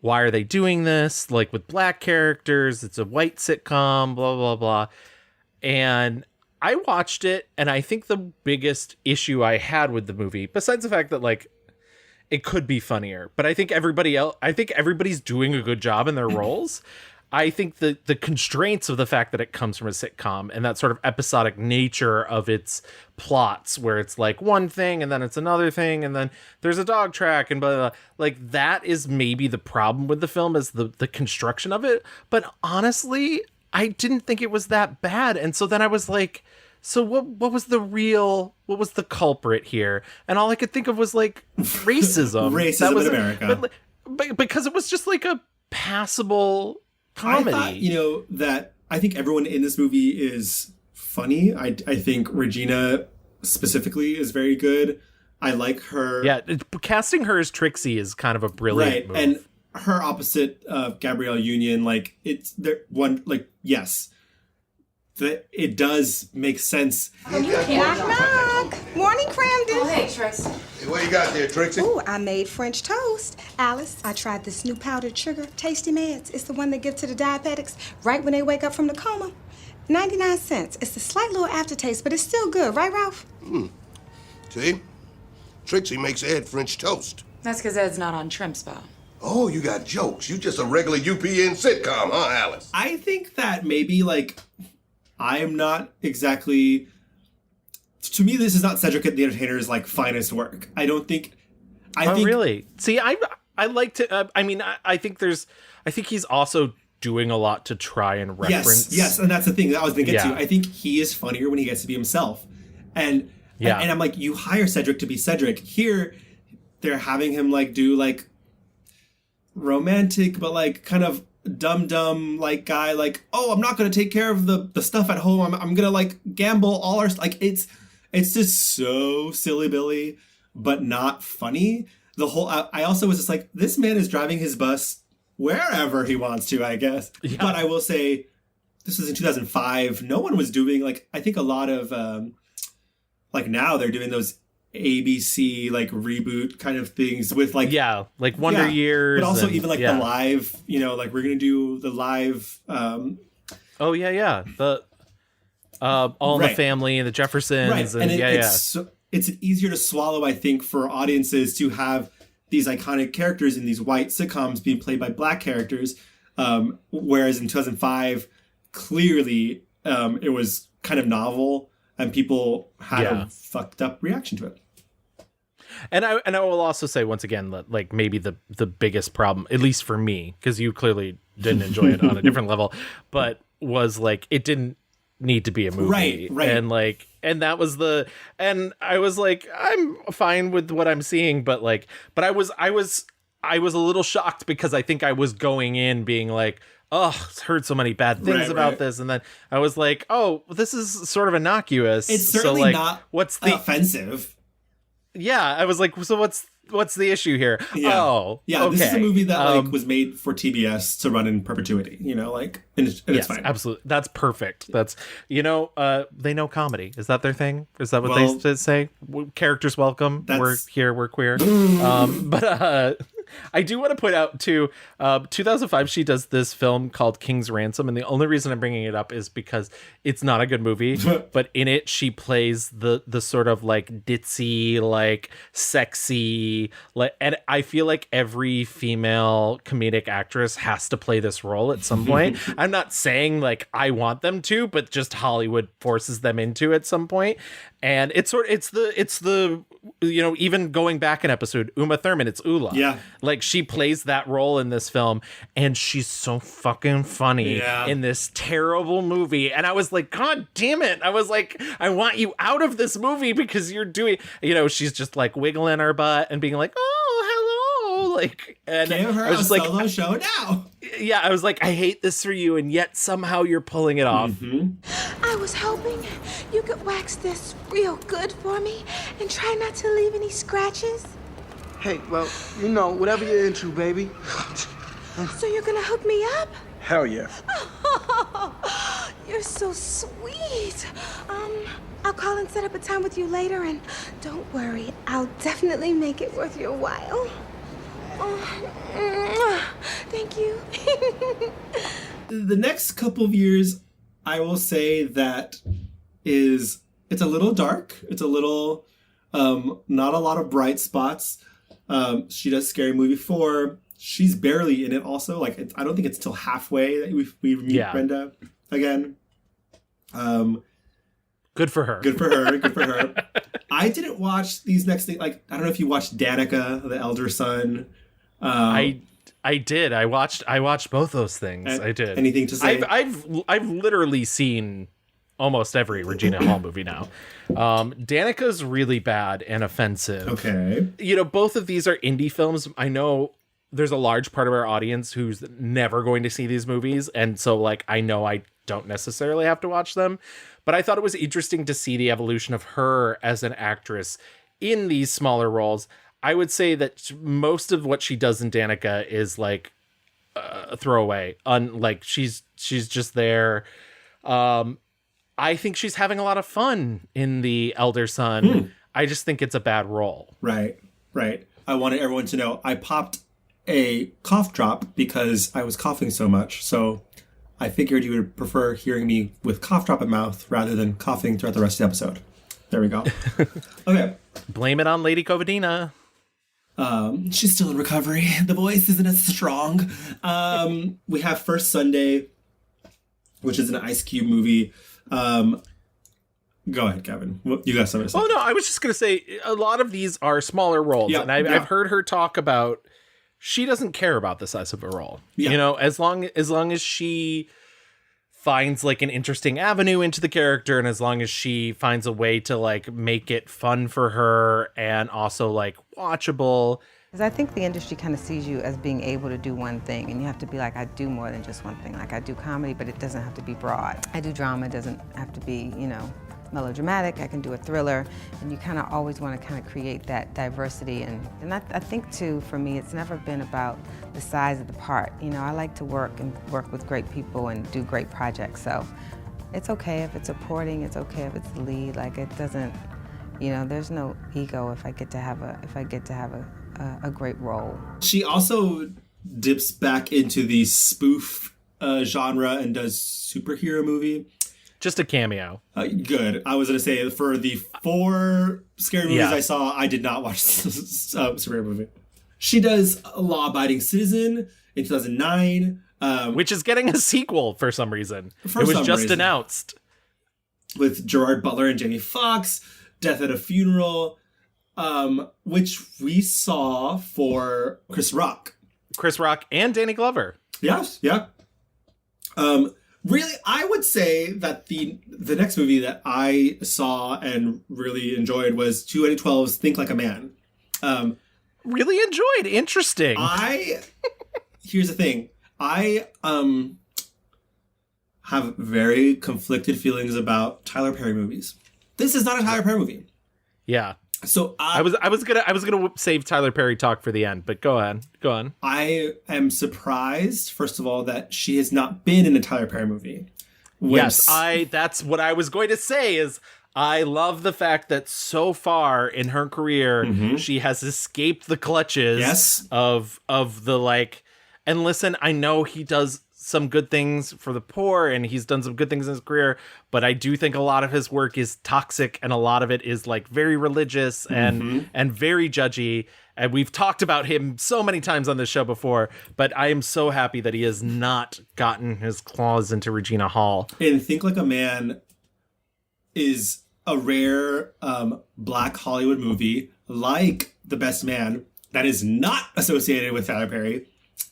B: why are they doing this? Like with black characters, it's a white sitcom, blah, blah, blah. And I watched it, and I think the biggest issue I had with the movie, besides the fact that like it could be funnier, but I think everybody's doing a good job in their roles. I think the constraints of the fact that it comes from a sitcom and that sort of episodic nature of its plots, where it's like one thing and then it's another thing and then there's a dog track and blah, blah, blah. Like that is maybe the problem with the film, is the construction of it. But honestly, I didn't think it was that bad. And so then I was like, so what was the culprit here? And all I could think of was like racism.
A: Racism in America.
B: But because it was just like a passable comedy.
A: I thought, you know, that I think everyone in this movie is funny. I think Regina specifically is very good. I like her.
B: Yeah, casting her as Trixie is kind of a brilliant move.
A: And her opposite of Gabrielle Union, like it's there one, like, yes, that it does make sense.
F: Knock, knock. Morning, Cramden.
H: Oh, hey, Trix.
I: Hey, what you got there, Trixie?
F: Ooh, I made French toast. Alice, I tried this new powdered sugar, Tasty Meds. It's the one they give to the diabetics right when they wake up from the coma. 99 cents. It's a slight little aftertaste, but it's still good, right, Ralph?
I: See? Trixie makes Ed French toast.
H: That's because Ed's not on Trim Spa.
I: Oh, you got jokes. You just a regular UPN sitcom, huh, Alice?
A: I think that maybe, like, I am not exactly... To me, this is not Cedric the Entertainer's like finest work. I don't think... I think
B: really? See, I like to... I think he's also doing a lot to try and reference...
A: Yes, and that's the thing that I was going to get to. I think he is funnier when he gets to be himself. And I'm like, you hire Cedric to be Cedric. Here, they're having him like do like romantic, but like kind of dumb like guy, like, oh, I'm not going to take care of the stuff at home. I'm going to like gamble all our... Like, it's just so silly Billy, but not funny. The whole... I also was just like, this man is driving his bus wherever he wants to, I guess. Yeah. But I will say, this was in 2005. No one was doing, like, I think a lot of, like, now they're doing those ABC, like, reboot kind of things with, like...
B: Yeah, like Wonder Years.
A: But also even, like, the live, you know, like, we're going to do the live...
B: Oh, yeah. The... All in the Family and the Jeffersons.
A: Right, and it's easier to swallow, I think, for audiences to have these iconic characters in these white sitcoms being played by black characters, whereas in 2005, clearly it was kind of novel and people had a fucked up reaction to it.
B: And I will also say once again that like maybe the biggest problem, at least for me, because you clearly didn't enjoy it on a different level, but was like it didn't need to be a movie,
A: right,
B: and that was and I was like, I'm fine with what I'm seeing, but I was a little shocked because I think I was going in being like, oh, heard so many bad things about this, and then I was like, oh, this is sort of innocuous.
A: It's certainly
B: so, like,
A: not
B: what's the
A: offensive.
B: Yeah, I was like, so what's the issue here?
A: Yeah.
B: Oh,
A: yeah.
B: Okay.
A: This is a movie that like was made for TBS to run in perpetuity. You know, like, and it's fine.
B: Absolutely. That's perfect. That's they know comedy. Is that their thing? Is that what they say? Characters welcome. We're here. We're queer. But I do want to point out too, 2005, she does this film called King's Ransom. And the only reason I'm bringing it up is because it's not a good movie, but in it, she plays the sort of like ditzy, like sexy, like, and I feel like every female comedic actress has to play this role at some point. I'm not saying like I want them to, but just Hollywood forces them into at some point. And it's the you know, even going back an episode, Uma Thurman, it's Ula.
A: Yeah.
B: Like she plays that role in this film and she's so fucking funny in this terrible movie. And I was like, God damn it. I was like, I want you out of this movie because you're doing, you know, she's just like wiggling her butt and being like, oh, hello. Like, and
A: give her
B: I was just
A: a solo show now.
B: Yeah. I was like, I hate this for you. And yet somehow you're pulling it off.
F: I was hoping you could wax this real good for me and try not to leave any scratches.
J: Hey, well, you know, whatever you're into, baby.
F: So you're gonna hook me up?
J: Hell yeah.
F: Oh, you're so sweet. I'll call and set up a time with you later, and don't worry, I'll definitely make it worth your while. Oh, thank you.
A: The next couple of years, I will say that it's a little dark. It's a little, not a lot of bright spots. She does Scary Movie 4. She's barely in it also. Like, I don't think it's till halfway that we meet Brenda again.
B: Good for her.
A: Good for her. I didn't watch these next things. Like, I don't know if you watched Danica, the elder son.
B: I did. I watched both those things. I did.
A: Anything to say?
B: I've literally seen almost every Regina Hall movie now. Danica's really bad and offensive.
A: Okay.
B: You know, both of these are indie films. I know there's a large part of our audience who's never going to see these movies. And so, like, I know I don't necessarily have to watch them. But I thought it was interesting to see the evolution of her as an actress in these smaller roles. I would say that most of what she does in Danica is like a throwaway. Like she's just there. I think she's having a lot of fun in The Elder Son. I just think it's a bad role.
A: Right. I wanted everyone to know I popped a cough drop because I was coughing so much. So I figured you would prefer hearing me with cough drop at mouth rather than coughing throughout the rest of the episode. There we go. Okay.
B: Blame it on Lady Covidina.
A: She's still in recovery. The voice isn't as strong. We have First Sunday, which is an Ice Cube movie. Go ahead, Gavin. You got something to say?
B: Oh, no, I was just going to say a lot of these are smaller roles.
A: Yeah,
B: and I've heard her talk about she doesn't care about the size of a role.
A: Yeah.
B: You know, as long as she finds like an interesting avenue into the character, and as long as she finds a way to like make it fun for her and also like watchable.
C: Because I think the industry kind of sees you as being able to do one thing, and you have to be like, I do more than just one thing. Like, I do comedy, but it doesn't have to be broad. I do drama, it doesn't have to be, you know, melodramatic. I can do a thriller, and you kind of always want to kind of create that diversity. And I think, too, for me, it's never been about the size of the part. You know, I like to work with great people and do great projects, so it's okay if it's supporting, it's okay if it's the lead. Like, it doesn't, you know, there's no ego if I get to have a great role.
A: She also dips back into the spoof genre and does superhero movie.
B: Just a cameo.
A: Good. I was going to say, for the 4 scary movies I saw, I did not watch superhero movie. She does Law Abiding Citizen in 2009.
B: Which is getting a sequel for some reason. It was just announced.
A: With Gerard Butler and Jamie Foxx, Death at a Funeral, which we saw for Chris Rock.
B: Chris Rock and Danny Glover.
A: Yes, yeah. Really, I would say that the next movie that I saw and really enjoyed was 2012's Think Like a Man.
B: Really enjoyed. Interesting.
A: Here's the thing. I have very conflicted feelings about Tyler Perry movies. This is not a Tyler Perry movie.
B: Yeah.
A: So
B: I was gonna save Tyler Perry talk for the end, but go on.
A: I am surprised, first of all, that she has not been in a Tyler Perry movie.
B: Yes, that's what I was going to say is I love the fact that so far in her career, she has escaped the clutches of the like, and listen, I know he does some good things for the poor and he's done some good things in his career, but I do think a lot of his work is toxic and a lot of it is like very religious and very judgy. And we've talked about him so many times on this show before, but I am so happy that he has not gotten his claws into Regina Hall.
A: And Think Like a Man is a rare Black Hollywood movie like The Best Man that is not associated with Tyler Perry.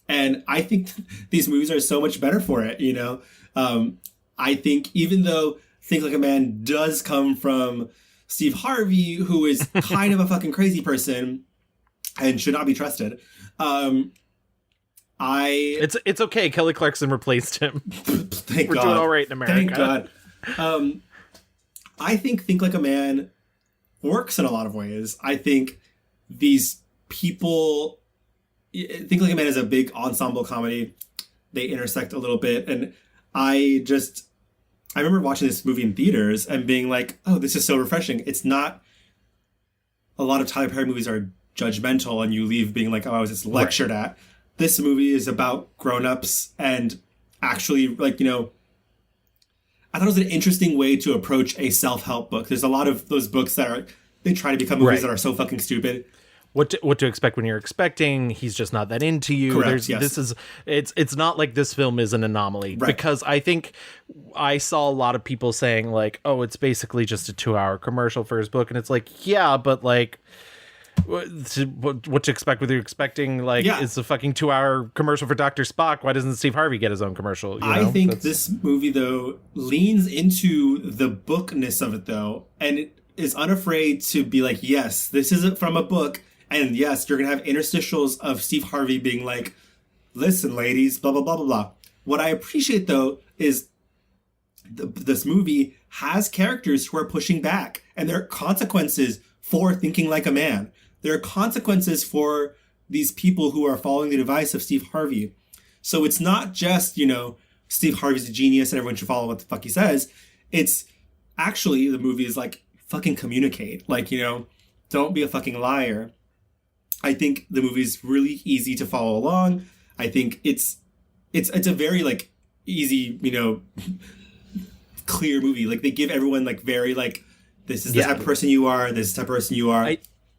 A: And I think these movies are so much better for it, you know? I think even though Think Like a Man does come from Steve Harvey, who is kind of a fucking crazy person and should not be trusted,
B: It's okay. Kelly Clarkson replaced him.
A: Thank
B: We're
A: God.
B: doing all right in America.
A: Thank God. I think Like a Man works in a lot of ways. I think these people... Think Like a Man is a big ensemble comedy. They intersect a little bit. And I remember watching this movie in theaters and being like, oh, this is so refreshing. It's not... A lot of Tyler Perry movies are judgmental and you leave being like, oh, I was just lectured at. This movie is about grown-ups and actually, like, you know... I thought it was an interesting way to approach a self-help book. There's a lot of those books that are... They try to become movies that are so fucking stupid.
B: What to expect when you're expecting. He's just not that into you.
A: Correct, yes.
B: It's not like this film is an anomaly, because I think I saw a lot of people saying like, oh, it's basically just a 2-hour commercial for his book. And it's like, yeah, but like what to expect when you're expecting like it's a fucking 2-hour commercial for Dr. Spock. Why doesn't Steve Harvey get his own commercial? You know?
A: I think this movie though leans into the bookness of it though. And it is unafraid to be like, yes, this is from a book. And yes, you're going to have interstitials of Steve Harvey being like, listen, ladies, blah, blah, blah, blah, blah. What I appreciate, though, is this movie has characters who are pushing back. And there are consequences for thinking like a man. There are consequences for these people who are following the advice of Steve Harvey. So it's not just, you know, Steve Harvey's a genius and everyone should follow what the fuck he says. It's actually, the movie is like, fucking communicate. Like, you know, don't be a fucking liar. I think the movie's really easy to follow along. I think it's a very like easy, you know, clear movie. Like they give everyone like very like, this is the type of person you are. This is the type of person you are.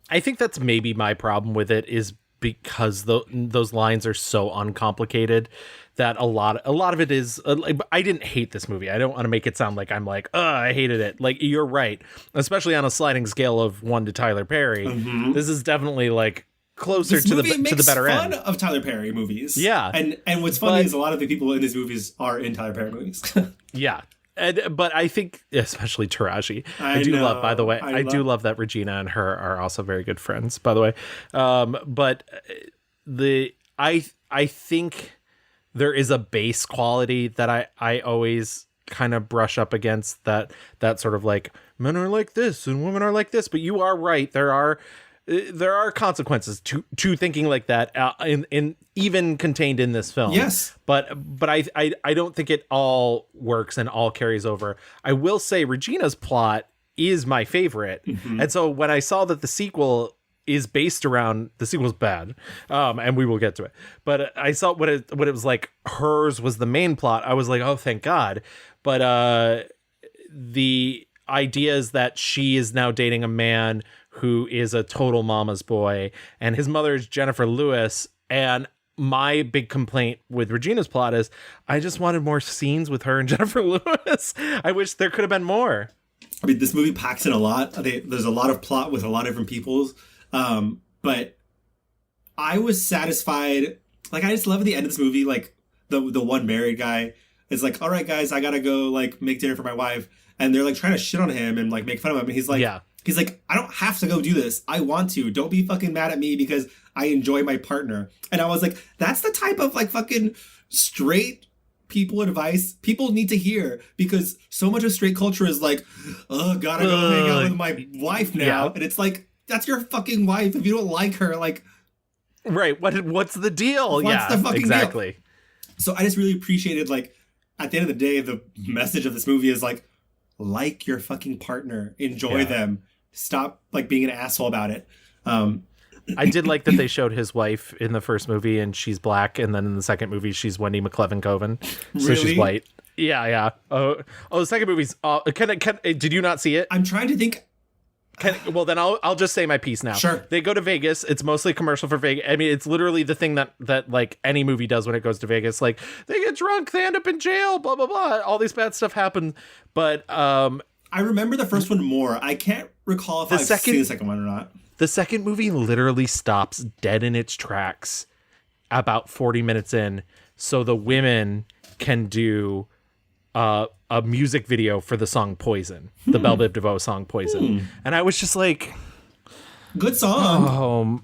B: I think that's maybe my problem with it is because those lines are so uncomplicated that a lot of it is I didn't hate this movie. I don't want to make it sound like I'm like, I hated it. Like, you're right, especially on a sliding scale of 1 to Tyler Perry. This is definitely like closer to the better end.
A: Fun of Tyler Perry movies.
B: Yeah.
A: And what's funny is a lot of the people in these movies are in Tyler Perry movies.
B: Yeah. But I think, especially Taraji, I do love, by the way, I do love that Regina and her are also very good friends, by the way. But I think there is a base quality that I always kind of brush up against, that sort of like, men are like this and women are like this. But you are right. There are consequences to thinking like that, in even contained in this film.
A: Yes,
B: but I don't think it all works and all carries over. I will say Regina's plot is my favorite, and so when I saw that the sequel is based around, the sequel's bad, and we will get to it. But I saw what it was like. Hers was the main plot. I was like, oh, thank God. But the idea is that she is now dating a man who is a total mama's boy, and his mother is Jennifer Lewis. And my big complaint with Regina's plot is I just wanted more scenes with her and Jennifer Lewis. I wish there could have been more.
A: I mean, this movie packs in a lot. There's a lot of plot with a lot of different peoples. But I was satisfied. Like, I just love at the end of this movie, like the one married guy is like, all right, guys, I gotta go like make dinner for my wife. And they're like trying to shit on him and like make fun of him. And he's like, I don't have to go do this. I want to. Don't be fucking mad at me because I enjoy my partner. And I was like, that's the type of like fucking straight people advice people need to hear, because so much of straight culture is like, oh, gotta go hang out with my wife now. Yeah. And it's like, that's your fucking wife. If you don't like her, like,
B: right. What's the deal?
A: What's the fucking
B: exactly.
A: deal? So I just really appreciated, like, at the end of the day, the message of this movie is like your fucking partner, enjoy them. Stop like being an asshole about it.
B: I did like that they showed his wife in the first movie and she's black, and then in the second movie she's Wendy McLevin-Coven, so
A: really?
B: She's white. Yeah. Oh, the second movie's. Did you not see it?
A: I'm trying to think.
B: Well, then I'll just say my piece now.
A: Sure.
B: They go to Vegas. It's mostly commercial for Vegas. I mean, it's literally the thing that like any movie does when it goes to Vegas. Like, they get drunk, they end up in jail, blah blah blah. All these bad stuff happen. But
A: I remember the first one more. I can't recall if I've seen the second one or not.
B: The second movie literally stops dead in its tracks about 40 minutes in, so the women can do a music video for the song Poison, the Belle Biv DeVoe song Poison. And I was just like,
A: good song.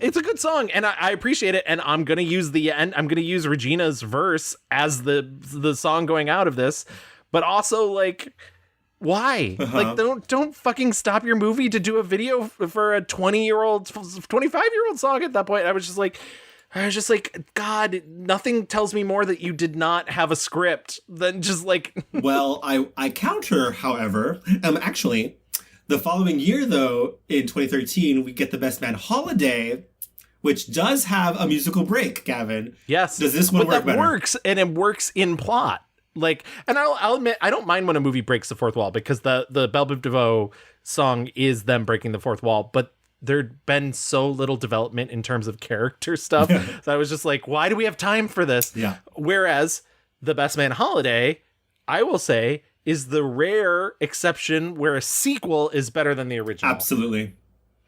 B: It's a good song, and I appreciate it. And I'm gonna use I'm gonna use Regina's verse as the song going out of this, but also like, why? Like, don't fucking stop your movie to do a video for a 20-year-old, 25-year-old song at that point. I was just like, God, nothing tells me more that you did not have a script than just like.
A: Well, I counter, however, actually, the following year, though, in 2013, we get The Best Man Holiday, which does have a musical break, Gavin.
B: Yes.
A: Does this one work better?
B: That works, and it works in plot. Like, and I'll admit, I don't mind when a movie breaks the fourth wall, because the Belle Biv DeVoe song is them breaking the fourth wall, but there'd been so little development in terms of character stuff. So I was just like, why do we have time for this?
A: Yeah.
B: Whereas The Best Man Holiday, I will say, is the rare exception where a sequel is better than the original.
A: Absolutely.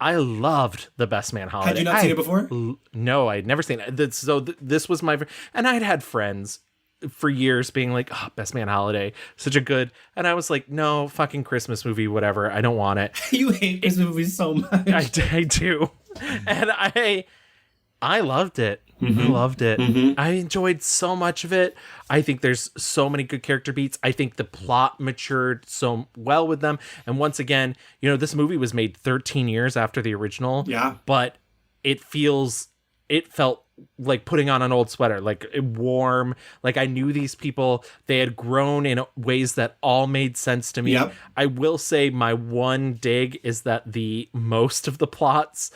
B: I loved The Best Man Holiday.
A: Had you not seen it before?
B: No, I'd never seen it. So this was my... And I'd had friends for years being like, oh, Best Man Holiday, such a good... And I was like, no, fucking Christmas movie, whatever. I don't want it.
A: You hate Christmas movies so much.
B: I do. And I loved it. I loved it. I enjoyed so much of it. I think there's so many good character beats. I think the plot matured so well with them. And once again, this movie was made 13 years after the original.
A: Yeah.
B: But it felt like putting on an old sweater, like warm. Like, I knew these people. They had grown in ways that all made sense to me.
A: Yep.
B: I will say my one dig is that the most of the plots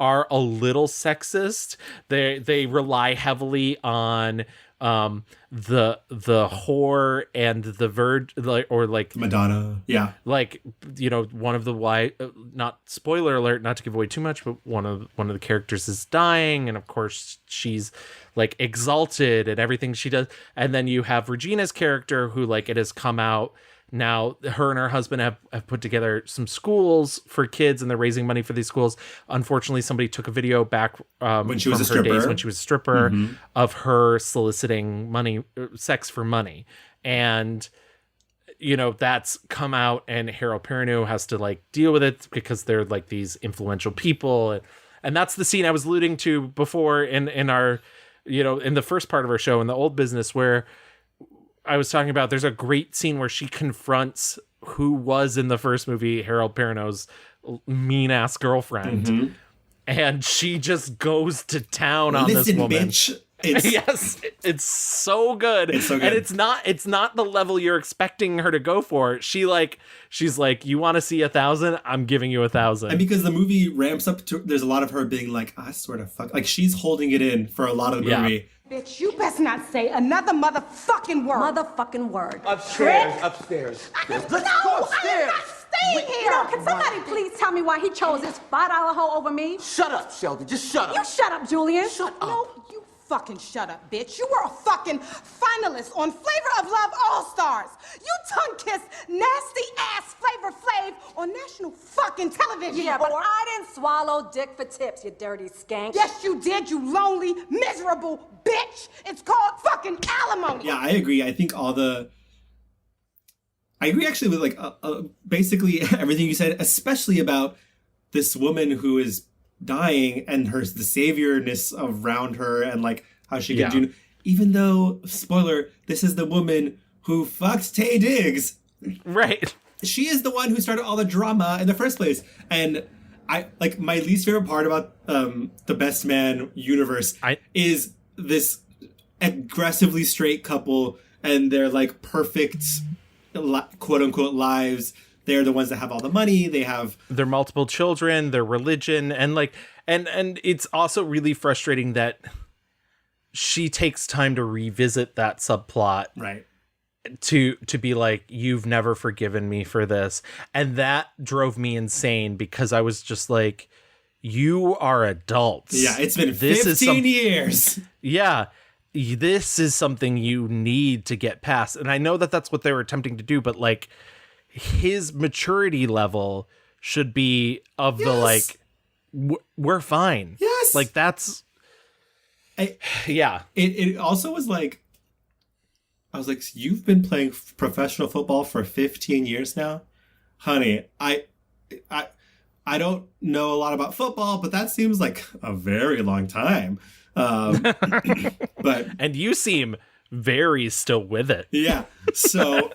B: are a little sexist. They rely heavily on the whore and the like
A: Madonna. Yeah.
B: Like, you know, one of the not spoiler alert, not to give away too much, but one of the characters is dying, and of course she's like exalted and everything she does. And then you have Regina's character who, like, it has come out now, her and her husband have put together some schools for kids, and they're raising money for these schools. Unfortunately, somebody took a video back
A: when she was
B: from
A: a
B: her
A: stripper.
B: days when she was a stripper of her soliciting money, sex for money. And, you know, that's come out, and Harold Perrineau has to, like, deal with it because they're, like, these influential people. And that's the scene I was alluding to before in our, you know, in the first part of our show, in the old business, where I was talking about, there's a great scene where she confronts who was in the first movie Harold Perrineau's mean ass girlfriend, and she just goes to town on this woman.
A: Bitch.
B: Yes, it's so good.
A: It's so good.
B: And it's not the level you're expecting her to go for. She's like, you want to see 1,000? I'm giving you 1,000.
A: And because the movie ramps up to, there's a lot of her being like, I swear to fuck, like she's holding it in for a lot of the movie.
F: Bitch, you best not say another motherfucking word.
G: Motherfucking word.
J: Upstairs. Let's go upstairs.
F: Stay here.
G: Can somebody please tell me why he chose this $5 hoe over me?
J: Shut up, Shelby. Just shut up.
G: You shut up, Julian.
J: Shut up.
F: No, you fucking shut up, bitch. You were a fucking finalist on Flavor of Love All-Stars. You tongue-kissed nasty-ass Flavor Flav on national fucking television.
G: Yeah, but I didn't swallow dick for tips, you dirty skank.
F: Yes, you did, you lonely, miserable bitch. It's called fucking alimony.
A: Yeah, I agree. I think I agree actually with like basically everything you said, especially about this woman who is dying and the saviorness around her and like how she can do. Even though, spoiler, this is the woman who fucked Taye Diggs.
B: Right.
A: She is the one who started all the drama in the first place. And I like my least favorite part about the Best Man universe is this aggressively straight couple and their like perfect quote unquote lives. They're the ones that have all the money. They have
B: their multiple children, their religion, and like and it's also really frustrating that she takes time to revisit that subplot.
A: Right.
B: To be like, you've never forgiven me for this. And that drove me insane because I was just like, you are adults.
A: Yeah, it's been 15 years.
B: Yeah. This is something you need to get past. And I know that that's what they were attempting to do, but like his maturity level should be of the like, we're fine.
A: Yes.
B: Like that's,
A: It also was like, I was like, you've been playing professional football for 15 years now? Honey, I don't know a lot about football, but that seems like a very long time. But
B: and you seem very still with it.
A: Yeah. So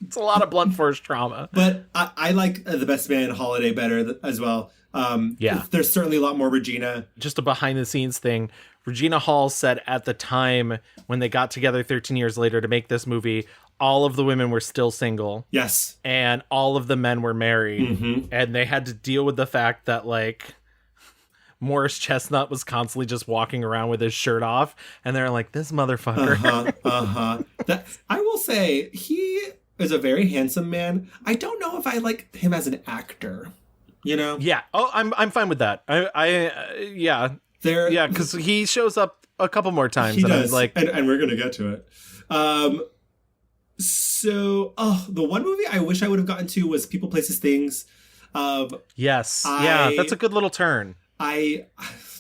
B: it's a lot of blunt force trauma.
A: But I like the Best Man holiday better as well. There's certainly a lot more Regina.
B: Just a behind the scenes thing. Regina Hall said at the time when they got together 13 years later to make this movie, all of the women were still single.
A: Yes.
B: And all of the men were married. And they had to deal with the fact that like Morris Chestnut was constantly just walking around with his shirt off. And they're like, this motherfucker.
A: I will say he is a very handsome man. I don't know if I like him as an actor, you know?
B: Yeah. Oh, I'm fine with that. Yeah. Yeah, because he shows up a couple more times.
A: He
B: and
A: does,
B: like,
A: and we're gonna get to it. The one movie I wish I would have gotten to was People, Places, Things.
B: Yes, that's a good little turn.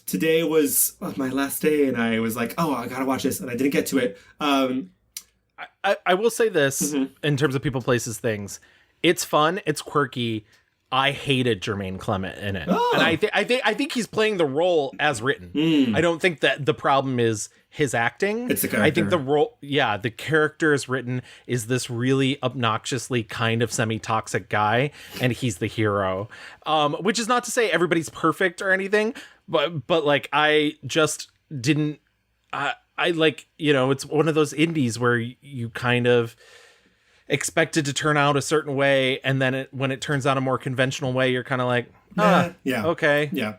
A: Today was my last day, and I was like, oh, I gotta watch this, and I didn't get to it.
B: I will say this in terms of People, Places, Things. It's fun. It's quirky. I hated Jermaine Clement in it, and I think he's playing the role as written. I don't think that the problem is his acting.
A: It's the character.
B: I think the role, the character is written is this really obnoxiously kind of semi-toxic guy, and he's the hero. Which is not to say everybody's perfect or anything, but like I just didn't. I like, it's one of those indies where you kind of expected to turn out a certain way, and then when it turns out a more conventional way, you're kind of like, okay.
A: Yeah.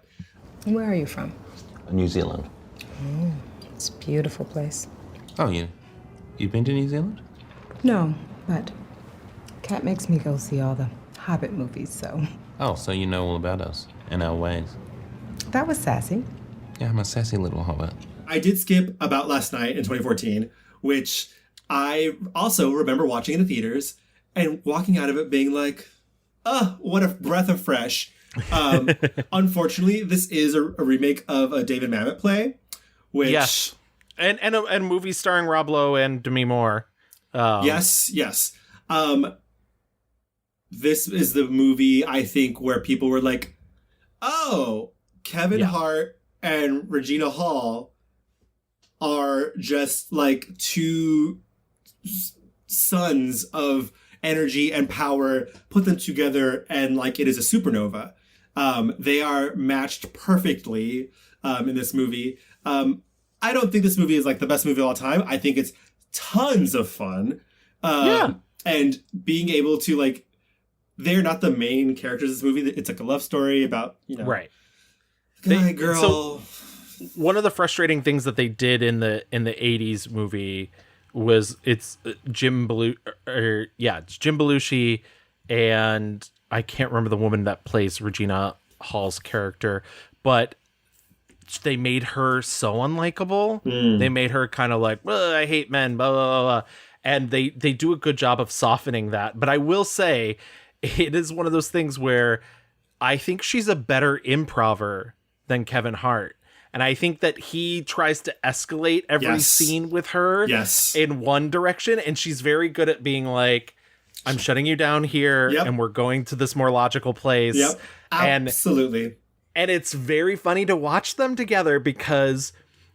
K: Where are you from?
L: New Zealand.
K: Oh, it's a beautiful place.
L: Oh, you've been to New Zealand?
K: No, but Kat makes me go see all the Hobbit movies, so.
L: Oh, so you know all about us and our ways.
K: That was sassy.
L: Yeah, I'm a sassy little hobbit.
A: I did skip About Last Night in 2014, which I also remember watching in the theaters and walking out of it being like, oh, what a breath of fresh. Unfortunately, this is a remake of a David Mamet play, which...
B: Yes. And a movie starring Rob Lowe and Demi Moore.
A: Yes. This is the movie, I think, where people were like, oh, Kevin Hart and Regina Hall are just like two sons of energy and power, put them together, and like it is a supernova. They are matched perfectly in this movie. I don't think this movie is like the best movie of all time. I think it's tons of fun. And being able to like, they're not the main characters of this movie. It's like a love story about,
B: right.
A: Guy, girl.
B: So one of the frustrating things that they did in the 80s movie was it's Jim Belushi, and I can't remember the woman that plays Regina Hall's character, but they made her so unlikable. They made her kind of like, I hate men, blah, blah, blah, blah. And they do a good job of softening that. But I will say, it is one of those things where I think she's a better improver than Kevin Hart. And I think that he tries to escalate every scene with her in one direction. And she's very good at being like, I'm shutting you down here and we're going to this more logical place.
A: Yep. Absolutely.
B: And it's very funny to watch them together because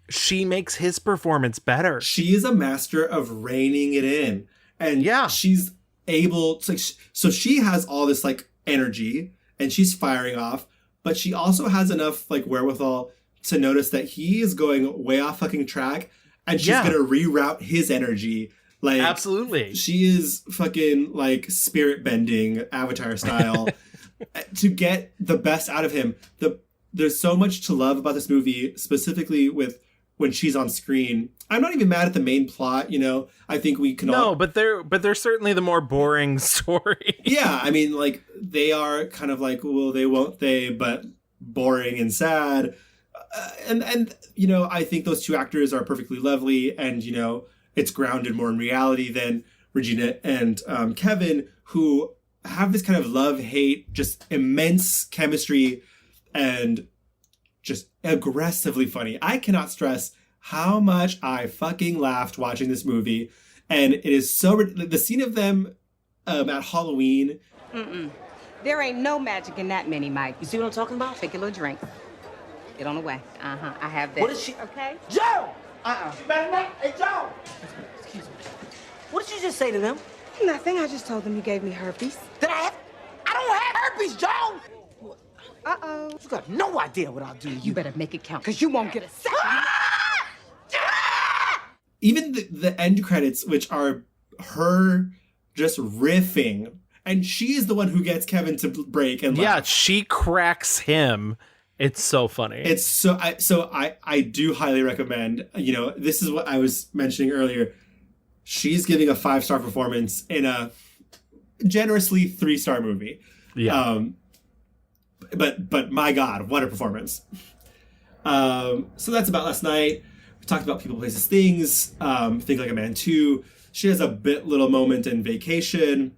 B: she makes his performance better.
A: She is a master of reining it in. And she's able to, like, so she has all this like energy and she's firing off, but she also has enough like wherewithal to notice that he is going way off fucking track, and she's gonna reroute his energy. Like,
B: absolutely,
A: she is fucking like spirit bending Avatar style to get the best out of him. There's so much to love about this movie, specifically with when she's on screen. I'm not even mad at the main plot, I think we can all...
B: but they're certainly the more boring story.
A: Yeah, I mean, like, they are kind of like, well, they won't they, but boring and sad. And I think those two actors are perfectly lovely, and, it's grounded more in reality than Regina and Kevin, who have this kind of love-hate, just immense chemistry, and just aggressively funny. I cannot stress how much I fucking laughed watching this movie. And it is so... The scene of them at Halloween...
C: There ain't no magic in that mini, Mike. You see what I'm talking about? Take a little drink. Get on the way. I have that.
J: What is she?
C: Okay?
J: Joe! You better not. Hey, Joe! Excuse me. What did you just say to them?
F: Nothing. I just told them you gave me herpes.
J: I don't have herpes, Joe!
F: Uh-oh.
J: You got no idea what I'll do to you.
C: You better make it count, because you won't get a second.
A: Even the end credits, which are her just riffing, and she is the one who gets Kevin to break and laugh.
B: Yeah, she cracks him. It's so funny.
A: It's so I do highly recommend. This is what I was mentioning earlier. She's giving a 5-star performance in a generously 3-star movie.
B: Yeah.
A: But my God, what a performance. So that's About Last Night. We talked about People, Places, Things. Think Like a Man 2. She has a little moment in Vacation.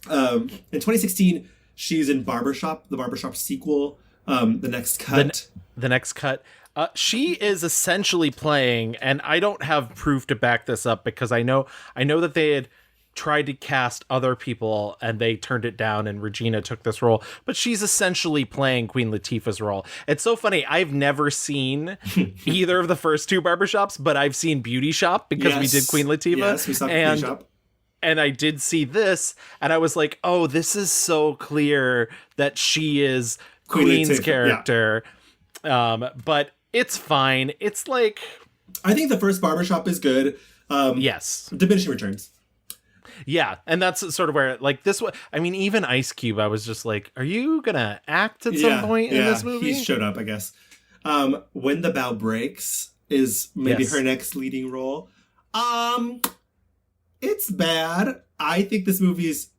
A: In 2016, she's in Barbershop, the Barbershop sequel. The Next Cut.
B: The Next Cut. She is essentially playing, and I don't have proof to back this up because I know that they had tried to cast other people and they turned it down, and Regina took this role, but she's essentially playing Queen Latifah's role. It's so funny. I've never seen either of the first two Barbershops, but I've seen Beauty Shop because we did Queen Latifah.
A: Yes, we saw Beauty Shop.
B: And I did see this, and I was like, oh, this is so clear that she is Queen's character. Yeah. But it's fine. It's like...
A: I think the first Barbershop is good.
B: Yes.
A: Diminishing Returns.
B: Yeah, and that's sort of where, like, this was, I mean, even Ice Cube, I was just like, are you gonna act at some point in this movie?
A: He showed up, I guess. When the Bow Breaks is maybe her next leading role. It's bad. I think this movie's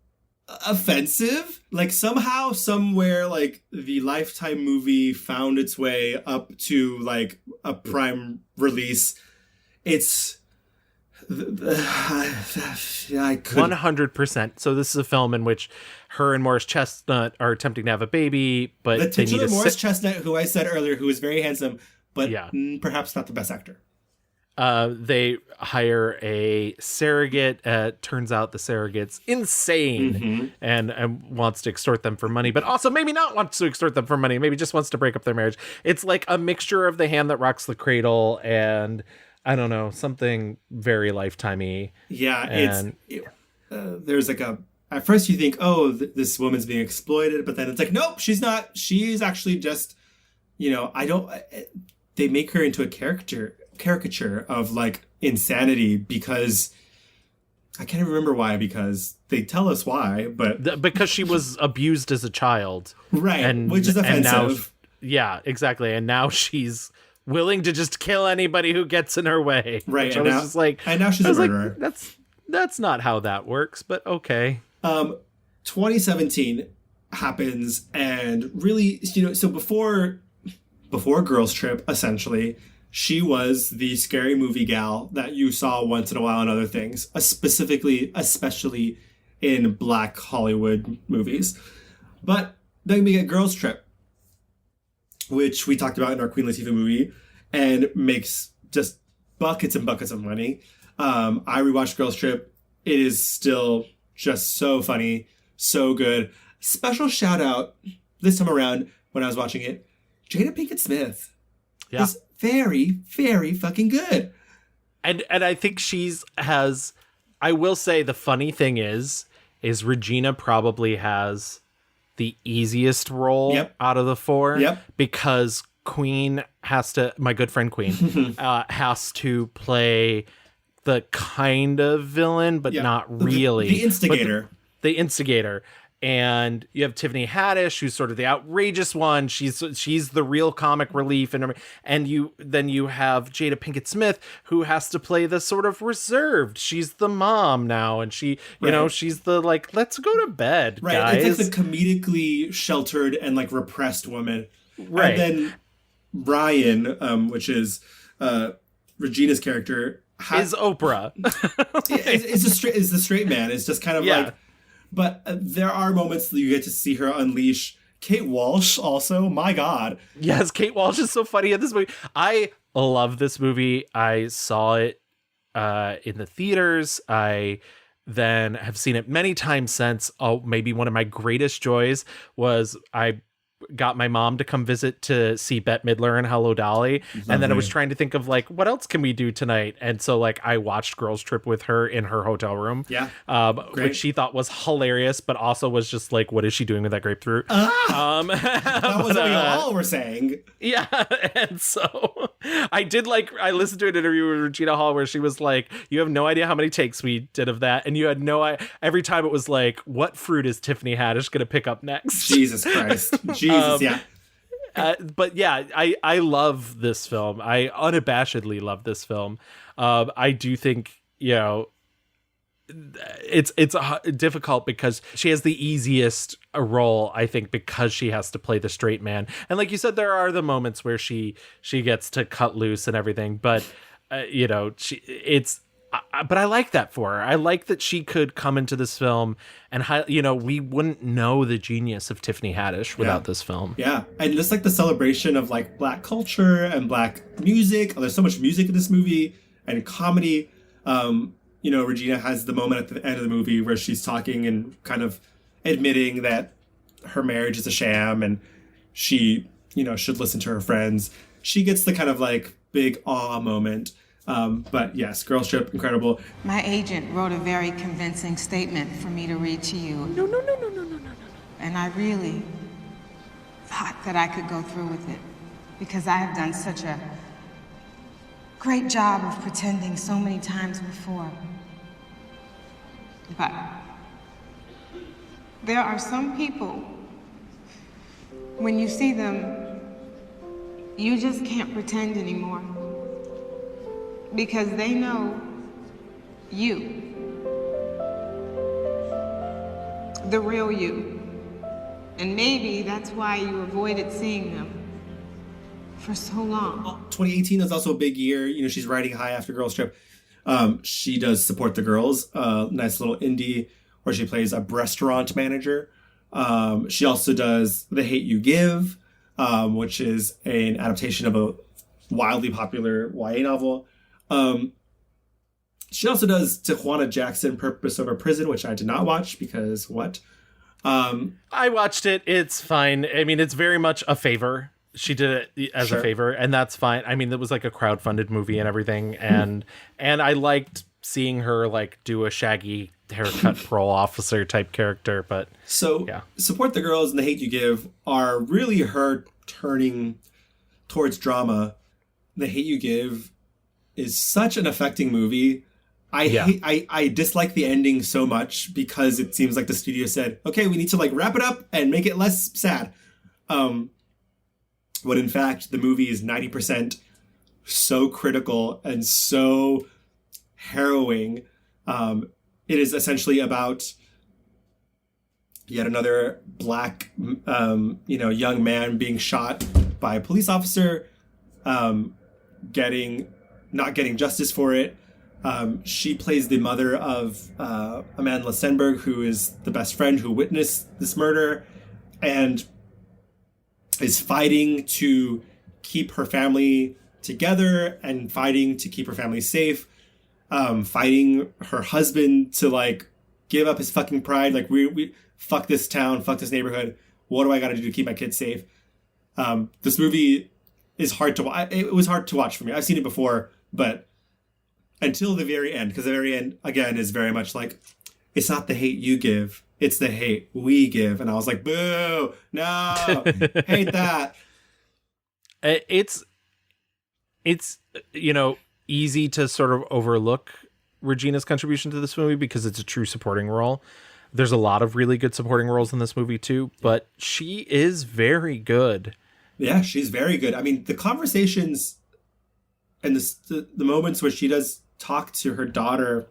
A: offensive. Like, somehow, somewhere, like, the Lifetime movie found its way up to, like, a prime release. It's... I could
B: 100%. So this is a film in which her and Morris Chestnut are attempting to have a baby, but
A: the
B: they need
A: titular
B: a
A: Morris Chestnut, who I said earlier, who is very handsome, but perhaps not the best actor.
B: They hire a surrogate. Turns out the surrogate's insane and wants to extort them for money, but also maybe not wants to extort them for money. Maybe just wants to break up their marriage. It's like a mixture of The Hand That Rocks the Cradle and, I don't know, something very Lifetime-y.
A: Yeah, there's like at first you think, oh, this woman's being exploited, but then it's like, nope, she's not. She's actually just, they make her into a caricature of, like, insanity because I can't even remember why, because they tell us why, but
B: because she was abused as a child.
A: Right, which is offensive.
B: Yeah, exactly. And now she's willing to just kill anybody who gets in her way.
A: Right.
B: And now
A: she's a murderer.
B: Like, that's not how that works, but okay.
A: 2017 happens, and really, so before Girls Trip, essentially, she was the scary movie gal that you saw once in a while in other things, especially in Black Hollywood movies. But then we get Girls Trip, which we talked about in our Queen Latifah movie, and makes just buckets and buckets of money. I rewatched Girls Trip. It is still just so funny, so good. Special shout out this time around when I was watching it, Jada Pinkett Smith is very, very fucking good.
B: And I think I will say the funny thing is Regina probably has the easiest role out of the four because Queen my good friend Queen, has to play the kind of villain, but not really.
A: The instigator.
B: The instigator. And you have Tiffany Haddish, who's sort of the outrageous one. She's the real comic relief, and then you have Jada Pinkett Smith, who has to play the sort of reserved. She's the mom now, and she's the, like, let's go to bed, guys.
A: It's like the comedically sheltered and, like, repressed woman.
B: Right.
A: And then Ryan, which is Regina's character,
B: is Oprah.
A: is the straight man. It's just kind of like. But there are moments that you get to see her unleash. Kate Walsh also, my God.
B: Yes, Kate Walsh is so funny in this movie. I love this movie. I saw it in the theaters. I then have seen it many times since. Oh, maybe one of my greatest joys was I got my mom to come visit to see Bette Midler and Hello Dolly. Lovely. And then I was trying to think of, like, what else can we do tonight? And so, like, I watched Girls Trip with her in her hotel room.
A: Yeah.
B: Which she thought was hilarious, but also was just like, what is she doing with that grapefruit?
A: That was what we all were saying.
B: Yeah. And so I listened to an interview with Regina Hall where she was like, you have no idea how many takes we did of that. And you had every time it was like, what fruit is Tiffany Haddish going to pick up next?
A: Jesus Christ.
B: But yeah, I love this film. I unabashedly love this film. I do think, it's difficult because she has the easiest role, I think, because she has to play the straight man. And like you said, there are the moments where she gets to cut loose and everything, but but I like that for her. I like that she could come into this film and, we wouldn't know the genius of Tiffany Haddish without this film.
A: Yeah. And just like the celebration of, like, Black culture and Black music. There's so much music in this movie and comedy. Regina has the moment at the end of the movie where she's talking and kind of admitting that her marriage is a sham and she, should listen to her friends. She gets the kind of, like, big awe moment. But yes, Girls Trip, incredible.
F: My agent wrote a very convincing statement for me to read to you. No. And I really thought that I could go through with it because I have done such a great job of pretending so many times before. But there are some people, when you see them, you just can't pretend anymore. Because they know you. The real you. And maybe that's why you avoided seeing them for so long.
A: 2018 is also a big year. You know, she's riding high after Girls Trip. She does Support the Girls, nice little indie where she plays a restaurant manager. She also does The Hate You Give, which is an adaptation of a wildly popular YA novel. She also does Tijuana Jackson, Purpose Over Prison, which I did not watch because what?
B: I watched it. It's fine. I mean, it's very much a favor. She did it as a favor, and that's fine. I mean, it was like a crowdfunded movie and everything, and I liked seeing her like do a shaggy haircut parole officer type character. But
A: so yeah, Support the Girls and The Hate You Give are really her turning towards drama. The Hate You Give is such an affecting movie. I dislike the ending so much because it seems like the studio said, okay, we need to like wrap it up and make it less sad. When in fact, the movie is 90% so critical and so harrowing. It is essentially about yet another black, young man being shot by a police officer, not getting justice for it. She plays the mother of Amanda Stenberg, who is the best friend who witnessed this murder and is fighting to keep her family together and fighting to keep her family safe, fighting her husband to like give up his fucking pride. Like we fuck this town, fuck this neighborhood. What do I got to do to keep my kids safe? This movie is hard to watch. It was hard to watch for me. I've seen it before, but until the very end, because the very end, again, is very much like, it's not the hate you give, it's the hate we give. And I was like, boo, no, hate that.
B: It's easy to sort of overlook Regina's contribution to this movie because it's a true supporting role. There's a lot of really good supporting roles in this movie too, but she is very good.
A: Yeah, she's very good. I mean, the conversations and the moments where she does talk to her daughter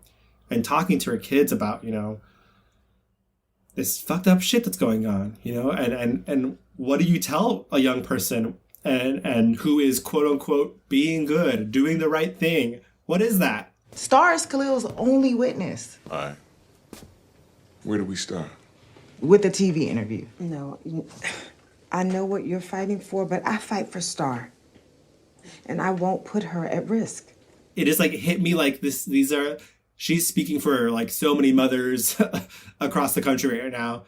A: and talking to her kids about, this fucked up shit that's going on, and what do you tell a young person and who is quote unquote being good, doing the right thing? What is that?
M: Star is Khalil's only witness.
N: All right. Where do we start?
M: With the TV interview.
F: No, I know what you're fighting for, but I fight for Star. And I won't put her at risk.
A: It is like hit me like this. She's speaking for like so many mothers across the country right now.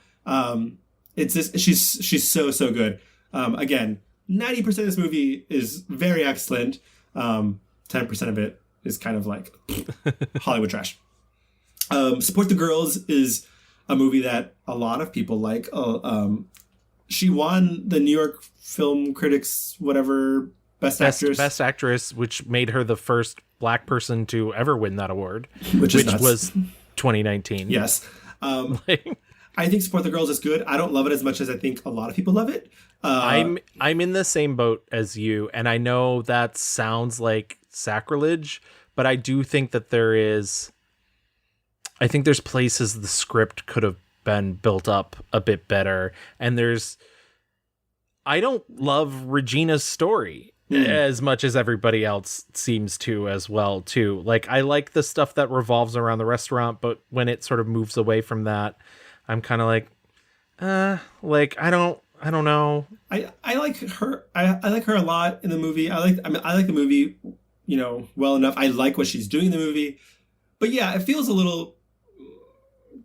A: It's just, she's so good. Again, 90% of this movie is very excellent. 10% of it is kind of like Hollywood trash. Support the Girls is a movie that a lot of people like. She won the New York Film Critics, Best
B: Actress, which made her the first Black person to ever win that award, which was 2019.
A: Yes. I think Support the Girls is good. I don't love it as much as I think a lot of people love it.
B: I'm in the same boat as you, and I know that sounds like sacrilege, but I do think that there's places the script could have been built up a bit better, and I don't love Regina's story as much as everybody else seems to as well too. Like, I like the stuff that revolves around the restaurant, but when it sort of moves away from that, I'm kind of like I don't know.
A: I like her. I like her a lot in the movie. I like the movie, well enough. I like what she's doing in the movie, but yeah, it feels a little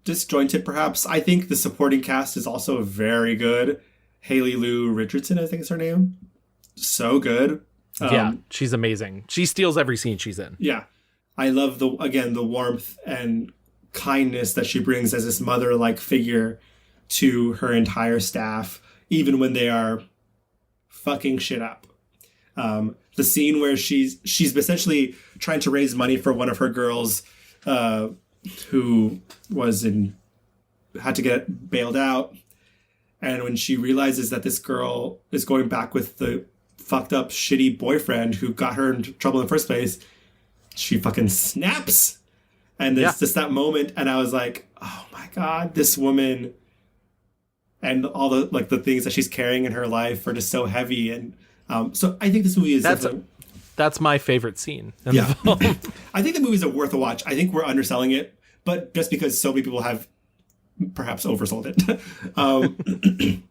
A: disjointed perhaps. I think the supporting cast is also very good. Haley Lou Richardson, I think is her name. So good.
B: Yeah, she's amazing. She steals every scene she's in.
A: Yeah. I love the warmth and kindness that she brings as this mother-like figure to her entire staff, even when they are fucking shit up. The scene where she's essentially trying to raise money for one of her girls' who had to get bailed out. And when she realizes that this girl is going back with the fucked up, shitty boyfriend who got her into trouble in the first place, she fucking snaps. And there's just that moment. And I was like, oh my God, this woman and all the the things that she's carrying in her life are just so heavy. And so I think this movie is...
B: That's my favorite scene in the film.
A: I think the movies are worth a watch. I think we're underselling it, but just because so many people have perhaps oversold it. In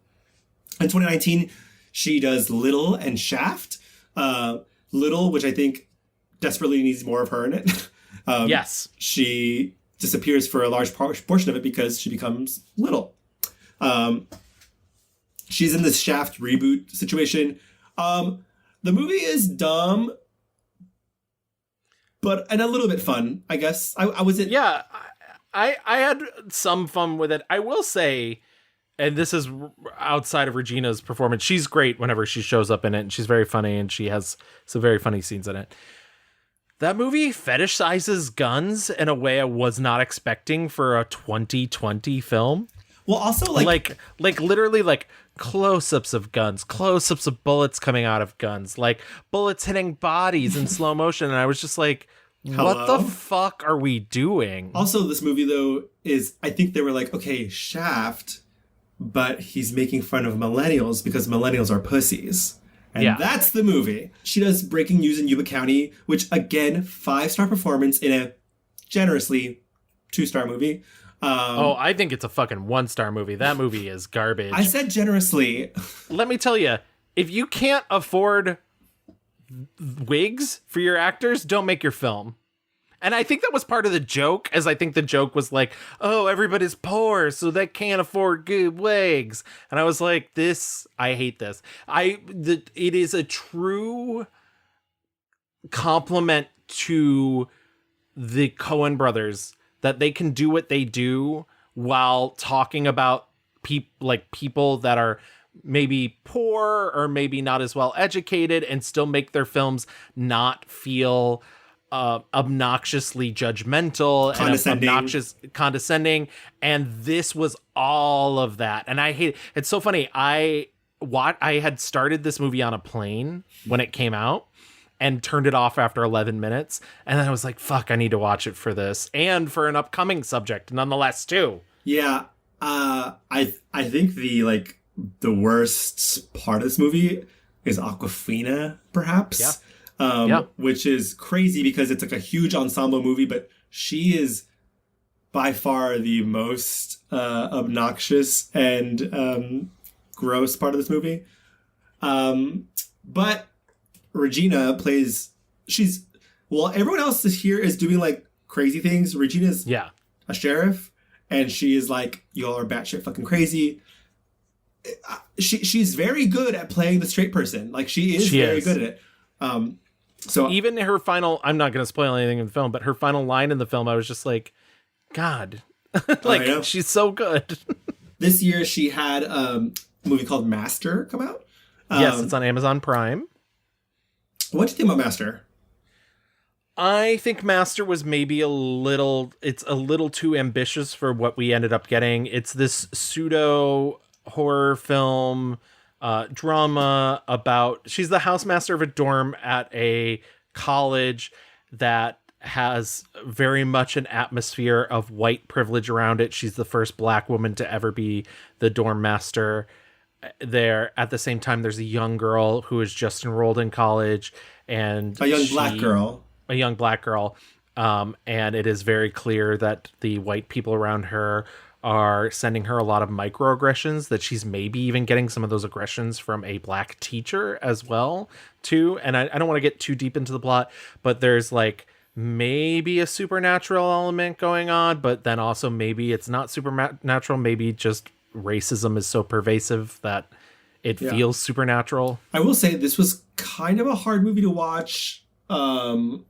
A: 2019, she does Little and Shaft. Little, which I think desperately needs more of her in it.
B: Yes.
A: She disappears for a large portion of it because she becomes Little. She's in this Shaft reboot situation. The movie is dumb, and a little bit fun, I guess. I wasn't...
B: Yeah, I had some fun with it. I will say, and this is outside of Regina's performance, she's great whenever she shows up in it, and she's very funny, and she has some very funny scenes in it. That movie fetishizes guns in a way I was not expecting for a 2020 film.
A: Well, also
B: like literally close-ups of guns, close-ups of bullets coming out of guns, like bullets hitting bodies in slow motion. And I was just like, what the fuck are we doing?
A: Also, this movie, though, I think they were like, okay, Shaft, but he's making fun of millennials because millennials are pussies. And that's the movie. She does Breaking News in Yuba County, which, again, 5-star performance in a generously 2-star movie.
B: I think it's a fucking 1-star movie. That movie is garbage.
A: I said generously.
B: Let me tell you, if you can't afford wigs for your actors, don't make your film. And I think that was part of the joke, as I think the joke was like, oh, everybody's poor, so they can't afford good wigs. And I was like, I hate this. It is a true compliment to the Coen brothers that they can do what they do while talking about people that are maybe poor or maybe not as well educated and still make their films not feel obnoxiously judgmental and condescending. And this was all of that. And I hate it. It's so funny. I had started this movie on a plane when it came out and turned it off after 11 minutes. And then I was like, fuck, I need to watch it for this and for an upcoming subject nonetheless too.
A: Yeah. I think the worst part of this movie is Awkwafina, perhaps. Which is crazy because it's like a huge ensemble movie, but she is by far the most obnoxious and gross part of this movie. But Regina everyone else here is doing crazy things. Regina's a sheriff, and she is like, y'all are batshit fucking crazy. She's very good at playing the straight person. She is very good at it. So
B: even her final, I'm not going to spoil anything in the film, but her final line in the film, I was just like, God, she's so good.
A: This year she had a movie called Master come out.
B: Yes, it's on Amazon Prime.
A: What do you think about Master?
B: I think Master was maybe a little too ambitious for what we ended up getting. It's this pseudo horror film drama about, she's the housemaster of a dorm at a college that has very much an atmosphere of white privilege around it. She's the first Black woman to ever be the dorm master there. At the same time, there's a young girl who is just enrolled in college, and
A: a young black girl.
B: And it is very clear that the white people around her are sending her a lot of microaggressions, that she's maybe even getting some of those aggressions from a Black teacher as well, too. And I don't want to get too deep into the plot, but there's maybe a supernatural element going on, but then also maybe it's not supernatural. Maybe just racism is so pervasive that it feels supernatural.
A: I will say this was kind of a hard movie to watch. I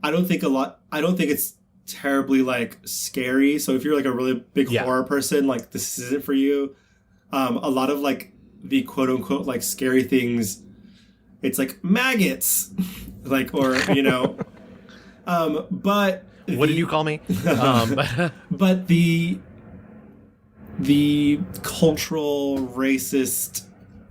A: don't think it's terribly scary. So if you're a really big horror person, this isn't for you. A lot of the quote unquote scary things, it's maggots, but
B: What did you call me?
A: But the cultural racist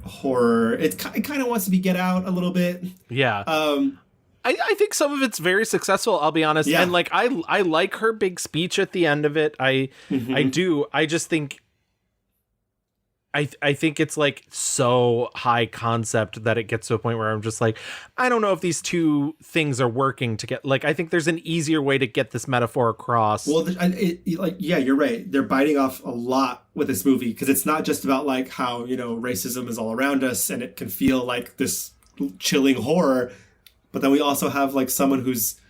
A: horror, it kind of wants to be get out a little bit.
B: Yeah. I think some of it's very successful, I'll be honest.
A: Yeah.
B: And like I like her big speech at the end of it. I do. I just think I think it's like so high concept that it gets to a point where I'm just like, I don't know if these two things are working to get, like, I think there's an easier way to get this metaphor across.
A: Well, yeah, you're right. They're biting off a lot with this movie because it's not just about like how, racism is all around us and it can feel like this chilling horror. But then we also have like someone who's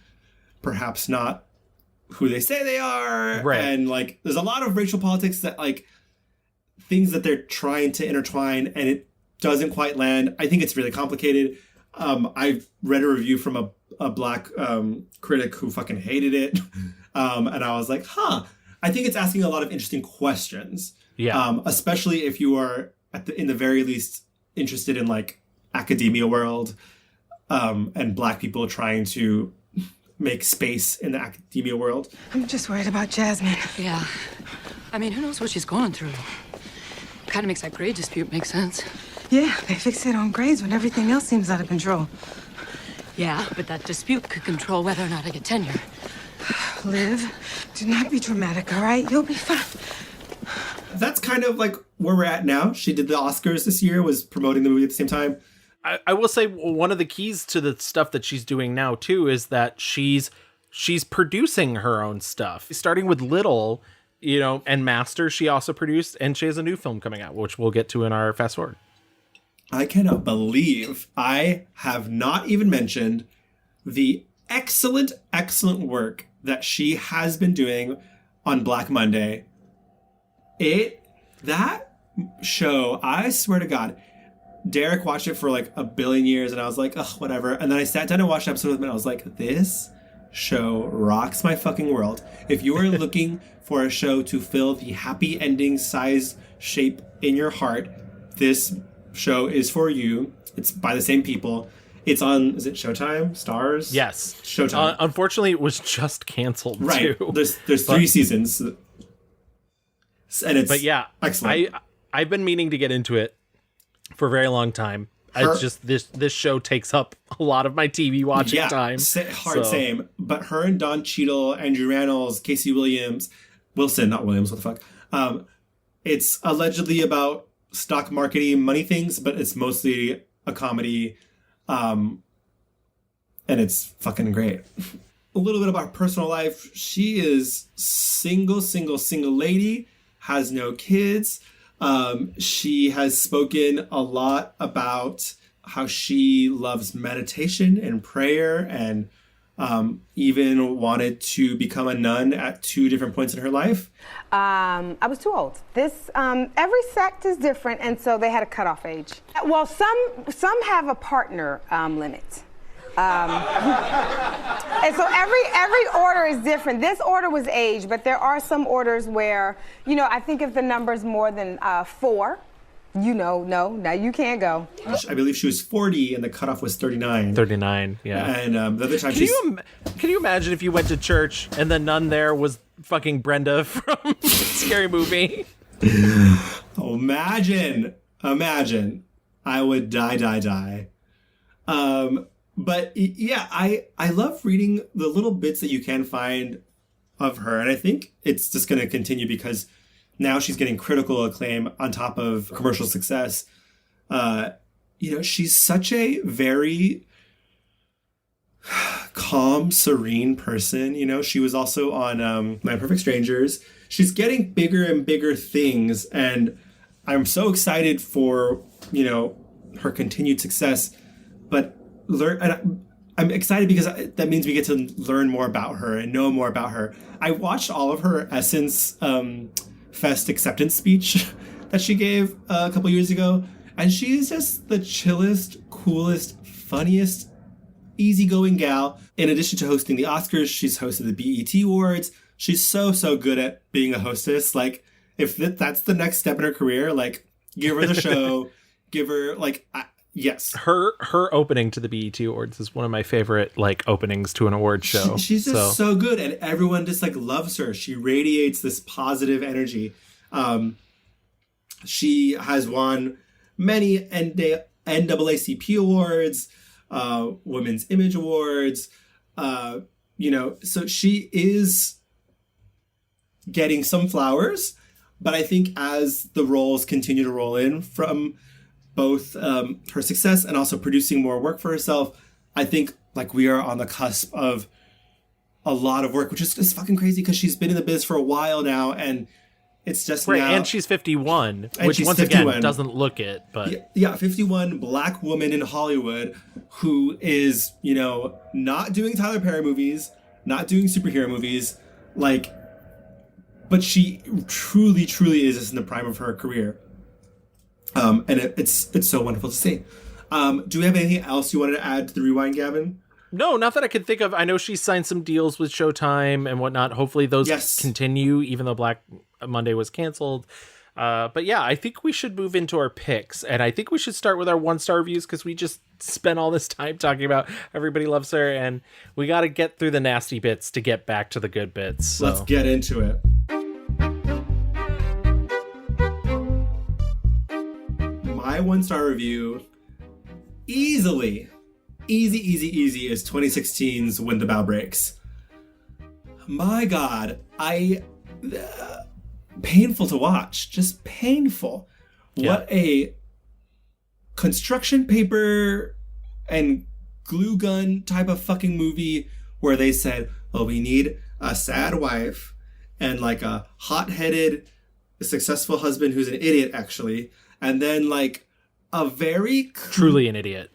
A: perhaps not who they say they are.
B: Right.
A: And like, there's a lot of racial politics that like, things that they're trying to intertwine and it doesn't quite land. I think it's really complicated. I've read a review from a black critic who fucking hated it. And I was like, I think it's asking a lot of interesting questions.
B: Yeah.
A: Especially if you are in the very least interested in like academia world and black people trying to make space in the academia world.
H: I'm just worried about Jasmine. Yeah. I mean, who knows what she's going through? Kind of makes that grade dispute make sense.
F: Yeah, they fixate on grades when everything else seems out of control.
H: Yeah, but that dispute could control whether or not I get tenure.
F: Liv, do not be dramatic, all right? You'll be fine.
A: That's kind of like where we're at now. She did the Oscars this year, was promoting the movie at the same time.
B: I will say one of the keys to the stuff that she's doing now too is that she's producing her own stuff. Starting with Little, and Master, she also produced, and she has a new film coming out, which we'll get to in our fast forward.
A: I cannot believe I have not even mentioned the excellent, excellent work that she has been doing on Black Monday. That show, I swear to God, Derek watched it for like a billion years and I was like, ugh, whatever. And then I sat down and watched an episode with him and I was like, this show rocks my fucking world. If you are looking for a show to fill the happy ending size shape in your heart, this show is for you. It's by the same people. It's on, is it Showtime? Stars?
B: Yes.
A: Showtime.
B: Unfortunately, it was just canceled
A: right.
B: too.
A: There's 3 seasons. And it's excellent.
B: I've been meaning to get into it for a very long time. It's just this show takes up a lot of my TV watching time.
A: Same. But her and Don Cheadle, Andrew Rannells, Casey Wilson, not Williams, what the fuck? It's allegedly about stock marketing money things, but it's mostly a comedy. And it's fucking great. A little bit about her personal life. She is single lady, has no kids. She has spoken a lot about how she loves meditation and prayer and even wanted to become a nun at 2 different points in her life.
C: I was too old. Every sect is different, and so they had a cutoff age. Well, some have a partner limit. And so every order is different. This order was age, but there are some orders where, I think if the number's more than 4, no, now you can't go.
A: I believe she was 40 and the cutoff was 39.
B: 39, yeah.
A: And the other time
B: Can you imagine if you went to church and the nun there was fucking Brenda from Scary Movie?
A: Oh, imagine. I would die. But yeah, I love reading the little bits that you can find of her. And I think it's just going to continue because now she's getting critical acclaim on top of commercial success. She's such a very calm, serene person. She was also on My Perfect Strangers. She's getting bigger and bigger things. And I'm so excited for, her continued success. But I'm excited because that means we get to learn more about her and know more about her. I watched all of her Essence Fest acceptance speech that she gave a couple years ago, and she is just the chillest, coolest, funniest, easygoing gal. In addition to hosting the Oscars, she's hosted the BET Awards. She's so good at being a hostess. Like, if that's the next step in her career, like, give her the show, give her, like, Yes.
B: Her opening to the BET Awards is one of my favorite like openings to an award show.
A: She's just so good, and everyone just like loves her. She radiates this positive energy. She has won many NAACP awards, Women's Image Awards. So she is getting some flowers, but I think as the roles continue to roll in from both her success and also producing more work for herself, I think like we are on the cusp of a lot of work, which is fucking crazy because she's been in the biz for a while now, and it's just
B: right.
A: Now,
B: and she's 51,
A: and
B: which
A: she's
B: once
A: 51.
B: again doesn't look it, but
A: 51 Black woman in Hollywood who is not doing Tyler Perry movies, not doing superhero movies, but she truly is just in the prime of her career. And it's so wonderful to see. Do we have anything else you wanted to add to the rewind, Gavin?
B: No, not that I can think of. I know she signed some deals with Showtime and whatnot. Hopefully those continue, even though Black Monday was canceled. But yeah, I think we should move into our picks. And I think we should start with our 1-star reviews because we just spent all this time talking about everybody loves her. And we got to get through the nasty bits to get back to the good bits. So.
A: Let's get into it. My 1-star review, easy is 2016's When the Bow Breaks. My God, painful to watch, just painful. Yeah. What a construction paper and glue gun type of fucking movie where they said, well, we need a sad wife and like a hot-headed, successful husband who's an idiot, actually. And then like a very...
B: Truly an idiot.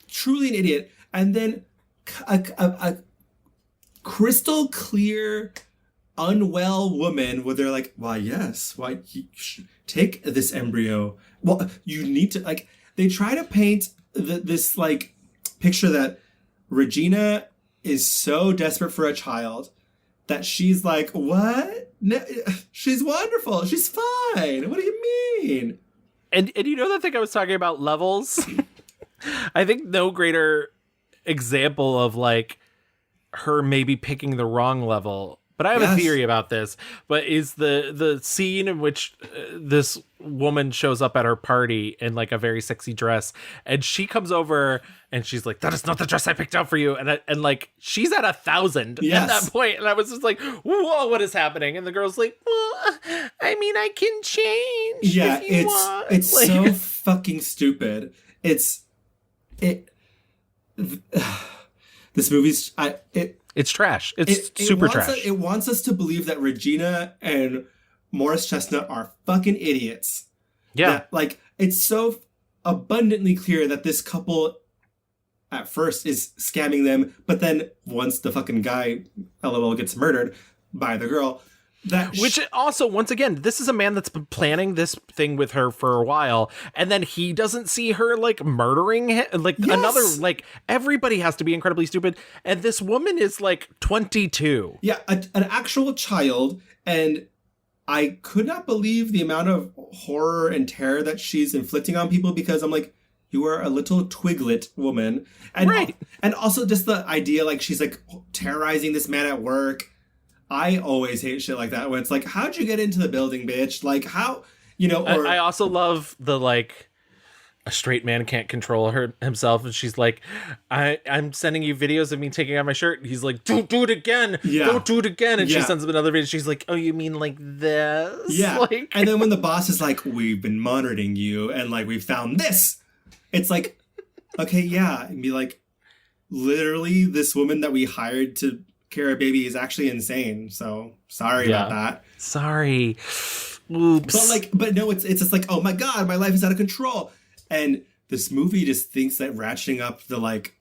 B: And then a crystal clear, unwell woman where they're like, why, yes, why, take this embryo. Well, you need to, like, they try to paint this, like, picture that Regina is so desperate for a child that she's like, what? No, she's wonderful. She's fine. What do you mean? And you know that thing I was talking about, levels? I think no greater example of like her maybe picking the wrong level, but I have a theory about this, but is the scene in which this woman shows up at her party in like a very sexy dress and she comes over and she's like, that is not the dress I picked out for you, and like she's at 1,000 at that point, and I was just like, whoa, what is happening? And the girl's like, well, I mean, I can change if you want.
A: It's
B: like,
A: so fucking stupid. This movie's
B: it's trash. It's super trash.
A: It wants us to believe that Regina and Morris Chestnut are fucking idiots.
B: Yeah.
A: That, like, it's so abundantly clear that this couple at first is scamming them, but then once the fucking guy, LOL, gets murdered by the girl,
B: which also, once again, this is a man that's been planning this thing with her for a while, and then he doesn't see her like murdering him. Like another, like everybody has to be incredibly stupid, and this woman is like 22.
A: Yeah, an actual child, and I could not believe the amount of horror and terror that she's inflicting on people, because I'm like, you are a little twiglet woman, and
B: right,
A: and also just the idea like she's like terrorizing this man at work. I always hate shit like that when it's like, how'd you get into the building, bitch? Like, how, or...
B: I also love the, like, a straight man can't control himself. And she's like, I'm sending you videos of me taking off my shirt. And he's like, don't do it again. Yeah. Don't do it again. And she sends him another video. She's like, oh, you mean like this?
A: Yeah.
B: Like...
A: And then when the boss is like, we've been monitoring you and like, we found this. It's like, okay, yeah. And be like, literally this woman that we hired to carry a baby is actually insane. So sorry about that.
B: Sorry. Oops.
A: But no, it's just like, oh my God, my life is out of control. And this movie just thinks that ratcheting up the like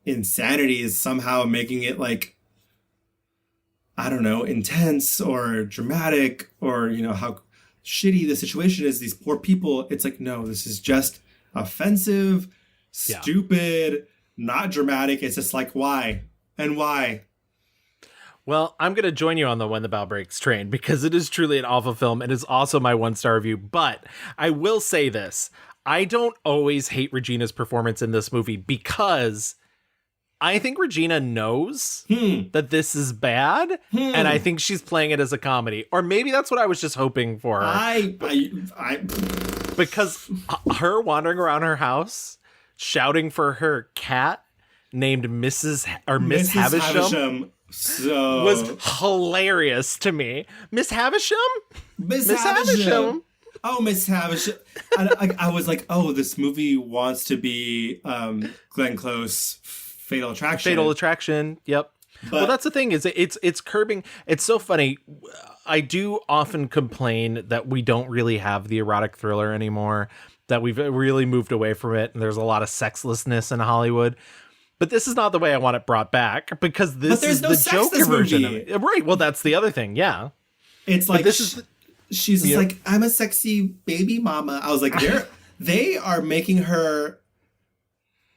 A: insanity is somehow making it like, I don't know, intense or dramatic, or, how shitty the situation is. These poor people. It's like, no, this is just offensive, stupid, not dramatic. It's just like, why? And why?
B: Well, I'm going to join you on the When the Bow Breaks train, because it is truly an awful film. It is also my 1-star review. But I will say this. I don't always hate Regina's performance in this movie because I think Regina knows that this is bad, and I think she's playing it as a comedy. Or maybe that's what I was just hoping for. Because her wandering around her house, shouting for her cat named Miss Havisham was hilarious to me. Miss Havisham?
A: Miss Havisham. Oh, Miss Havisham. I was like, oh, this movie wants to be Glenn Close, Fatal Attraction.
B: Fatal Attraction, yep. Well, that's the thing, is it's curbing. It's so funny. I do often complain that we don't really have the erotic thriller anymore, that we've really moved away from it, and there's a lot of sexlessness in Hollywood. But this is not the way I want it brought back, because this is the Joker version of it. Right, well, that's the other thing, yeah.
A: It's like, she's just like, I'm a sexy baby mama. I was like, they are making her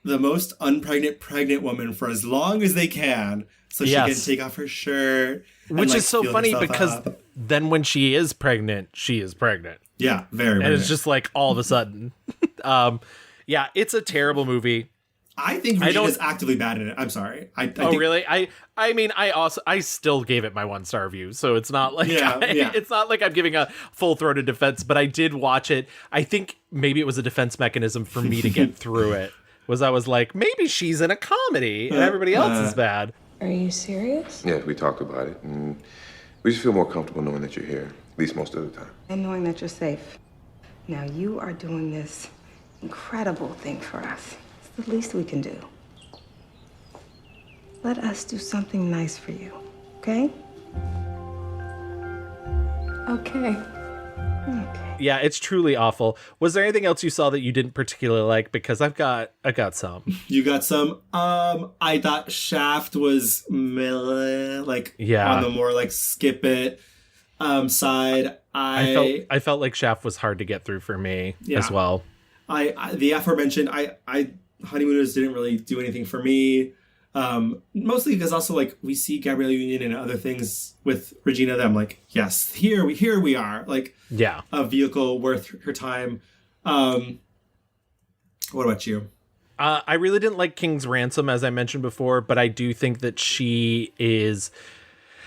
A: the most pregnant woman for as long as they can, so she can take off her shirt.
B: Which is so funny, because then when she is pregnant, she is pregnant.
A: Yeah, very.
B: And it's just like all of a sudden. Yeah, it's a terrible movie.
A: I think Regina's actively bad in it. I'm sorry. I think,
B: really? I mean, I still gave it my 1-star review, so it's not like it's not like I'm giving a full-throated defense, but I did watch it. I think maybe it was a defense mechanism for me to get through it. I was like, maybe she's in a comedy and everybody else is bad.
G: Are you serious?
N: Yeah, we talked about it, and we just feel more comfortable knowing that you're here, at least most of the time.
F: And knowing that you're safe. Now you are doing this incredible thing for us. It's the least we can do. Let us do something nice for you, okay? Okay.
B: Yeah, it's truly awful. Was there anything else you saw that you didn't particularly like? Because I got some.
A: You got some. I thought Shaft was on the more like skip it side.
B: I felt like Shaft was hard to get through for me as well.
A: The aforementioned Honeymooners didn't really do anything for me. Mostly because also like we see Gabrielle Union and other things with Regina that I'm like, yes, here we are, like, a vehicle worth her time. What about you?
B: I really didn't like King's Ransom, as I mentioned before, but I do think that she's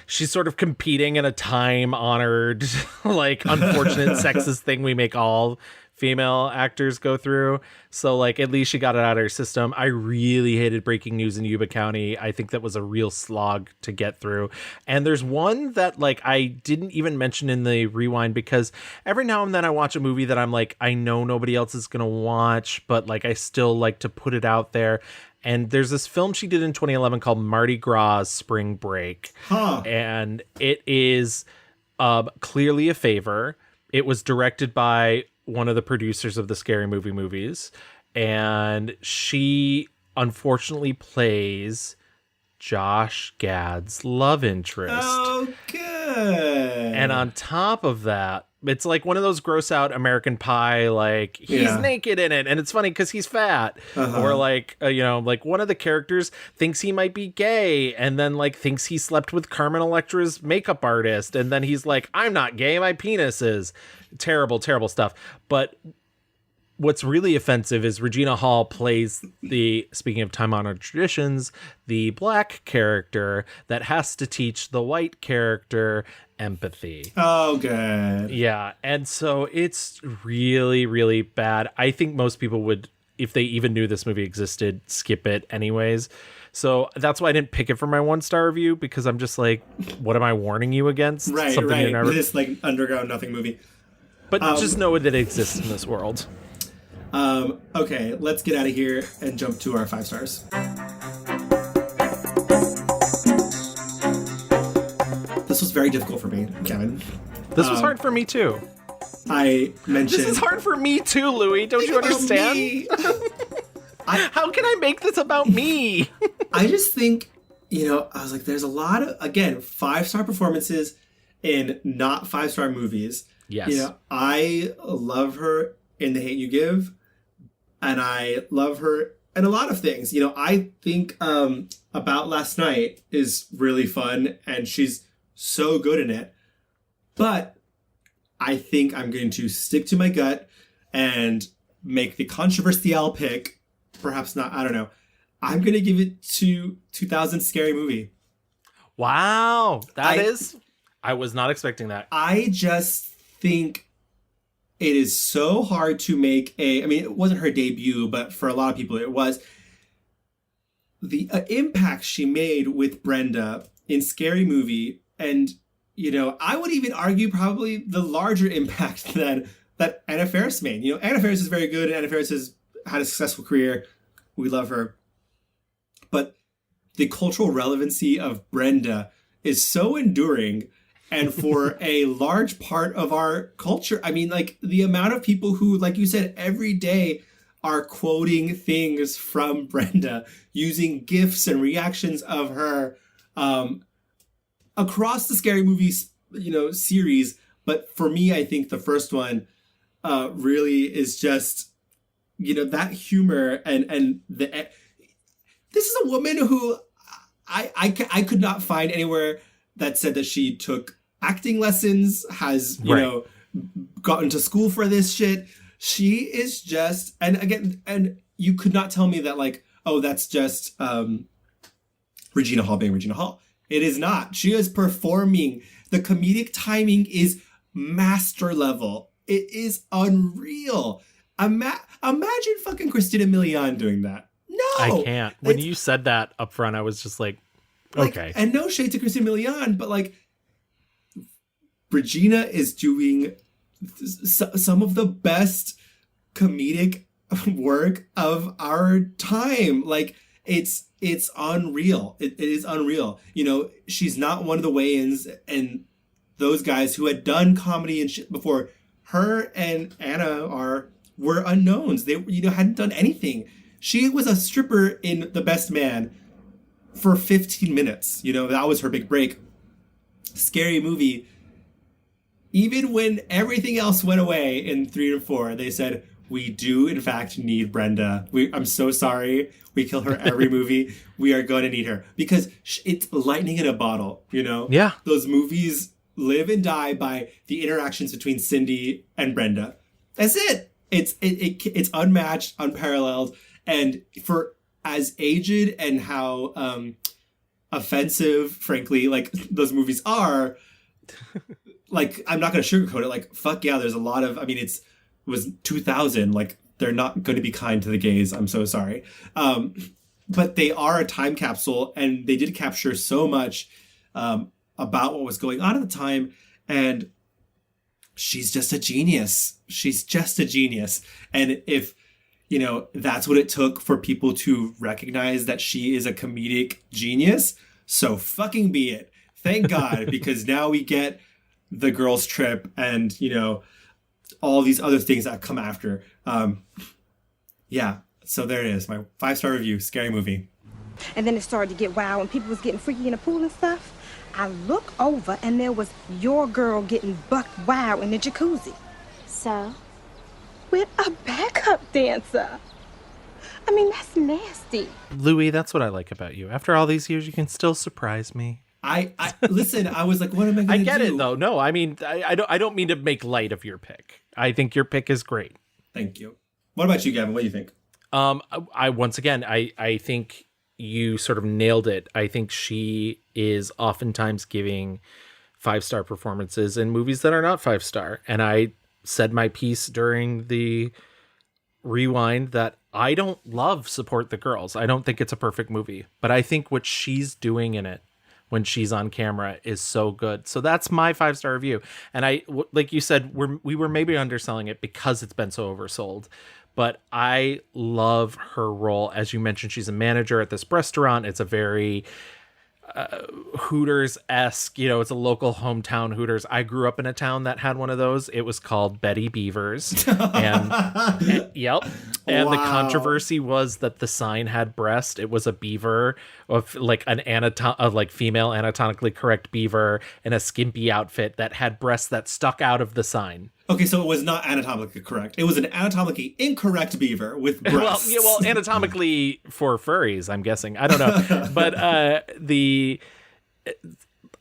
B: sort of competing in a time-honored, like, unfortunate sexist thing we make all female actors go through. So, like, at least she got it out of her system. I really hated Breaking News in Yuba County. I think that was a real slog to get through. And there's one that, like, I didn't even mention in the rewind, because every now and then I watch a movie that I'm like, I know nobody else is gonna watch, but, like, I still like to put it out there. And there's this film she did in 2011 called Mardi Gras Spring Break. And it is clearly a favor. It was directed by one of the producers of the Scary Movie movies, and she unfortunately plays Josh Gad's love interest.
A: Oh, good.
B: And on top of that, it's like one of those gross out American Pie, like he's naked in it, and it's funny because he's fat, or like like one of the characters thinks he might be gay, and then like thinks he slept with Carmen Electra's makeup artist, and then he's like, I'm not gay, my penis is. Terrible stuff. But what's really offensive is Regina Hall plays speaking of time-honored traditions, the black character that has to teach the white character empathy.
A: Oh, good.
B: Yeah, and so it's really, really bad. I think most people would, if they even knew this movie existed, skip it anyways. So that's why I didn't pick it for my 1-star review, because I'm just like, what am I warning you against?
A: Right. This like underground nothing movie.
B: But just know that it exists in this world.
A: Okay, let's get out of here and jump to our 5 stars. This was very difficult for me, Kevin.
B: This was hard for me too.
A: I mentioned...
B: This is hard for me too, Louie. Don't you understand? How can I make this about me?
A: I just think, I was like, there's a lot of, again, 5-star performances in not 5-star movies.
B: Yes.
A: I love her in The Hate You Give, and I love her in a lot of things. I think About Last Night is really fun, and she's so good in it. But I think I'm going to stick to my gut and make the controversial pick. Perhaps not. I don't know. I'm going to give it to 2000 Scary Movie.
B: Wow. I was not expecting that.
A: I just think it is so hard to make it wasn't her debut, but for a lot of people it was. The impact she made with Brenda in Scary Movie, and, I would even argue probably the larger impact that Anna Faris made. Anna Faris is very good, and Anna Faris has had a successful career. We love her. But the cultural relevancy of Brenda is so enduring, and for a large part of our culture. I mean, like, the amount of people who, like you said, every day are quoting things from Brenda, using GIFs and reactions of her across the Scary Movies, series. But for me, I think the first one really is just, that humor and the... This is a woman who I could not find anywhere that said that she took acting lessons, has, gotten to school for this shit. She is just, and you could not tell me that, like, oh, that's just Regina Hall being Regina Hall. It is not. She is performing. The comedic timing is master level. It is unreal. Imagine fucking Christina Milian doing that. No,
B: I can't. When you said that up front, I was just like, okay.
A: And no shade to Christina Milian, but like, Regina is doing some of the best comedic work of our time. Like, it's unreal. It is unreal. She's not one of the Wayans and those guys who had done comedy and shit before. Her and Anna were unknowns. They hadn't done anything. She was a stripper in The Best Man for 15 minutes. That was her big break. Scary Movie. Even when everything else went away in 3 and 4, they said, we do, in fact, need Brenda. I'm so sorry. We kill her every movie. We are going to need her. Because it's lightning in a bottle,
B: Yeah.
A: Those movies live and die by the interactions between Cindy and Brenda. That's it. It's unmatched, unparalleled. And for as aged and how offensive, frankly, like, those movies are, like, I'm not going to sugarcoat it. Like, fuck yeah, there's a lot of, it was 2000. Like, they're not going to be kind to the gays. I'm so sorry. But they are a time capsule, and they did capture so much about what was going on at the time. And she's just a genius. She's just a genius. And if, that's what it took for people to recognize that she is a comedic genius, so fucking be it. Thank God, because now we get The Girls Trip and, all these other things that come after. Yeah, so there it is. My 5-star review, Scary Movie.
F: And then it started to get wild and people was getting freaky in the pool and stuff. I look over and there was your girl getting buck wild in the jacuzzi.
G: So?
F: With a backup dancer. That's nasty.
B: Louie, that's what I like about you. After all these years, you can still surprise me.
A: I listen, I was like, what am I going to do?
B: I get it, though. No, I don't mean to make light of your pick. I think your pick is great.
A: Thank you. What about you, Gavin? What do you think?
B: I think you sort of nailed it. I think she is oftentimes giving 5-star performances in movies that are not 5-star. And I said my piece during the rewind that I don't love Support the Girls. I don't think it's a perfect movie, but I think what she's doing in it when she's on camera is so good. So that's my 5-star review. And like you said, we were maybe underselling it because it's been so oversold, but I love her role. As you mentioned, she's a manager at this restaurant. It's a very Hooters-esque, it's a local hometown Hooters. I grew up in a town that had one of those. It was called Betty Beavers. Yep. And the controversy was that the sign had breast. It was a beaver, of like female anatomically correct beaver in a skimpy outfit that had breasts that stuck out of the sign.
A: Okay, so it was not anatomically correct. It was an anatomically incorrect beaver with breasts.
B: Well, anatomically for furries, I'm guessing. I don't know. But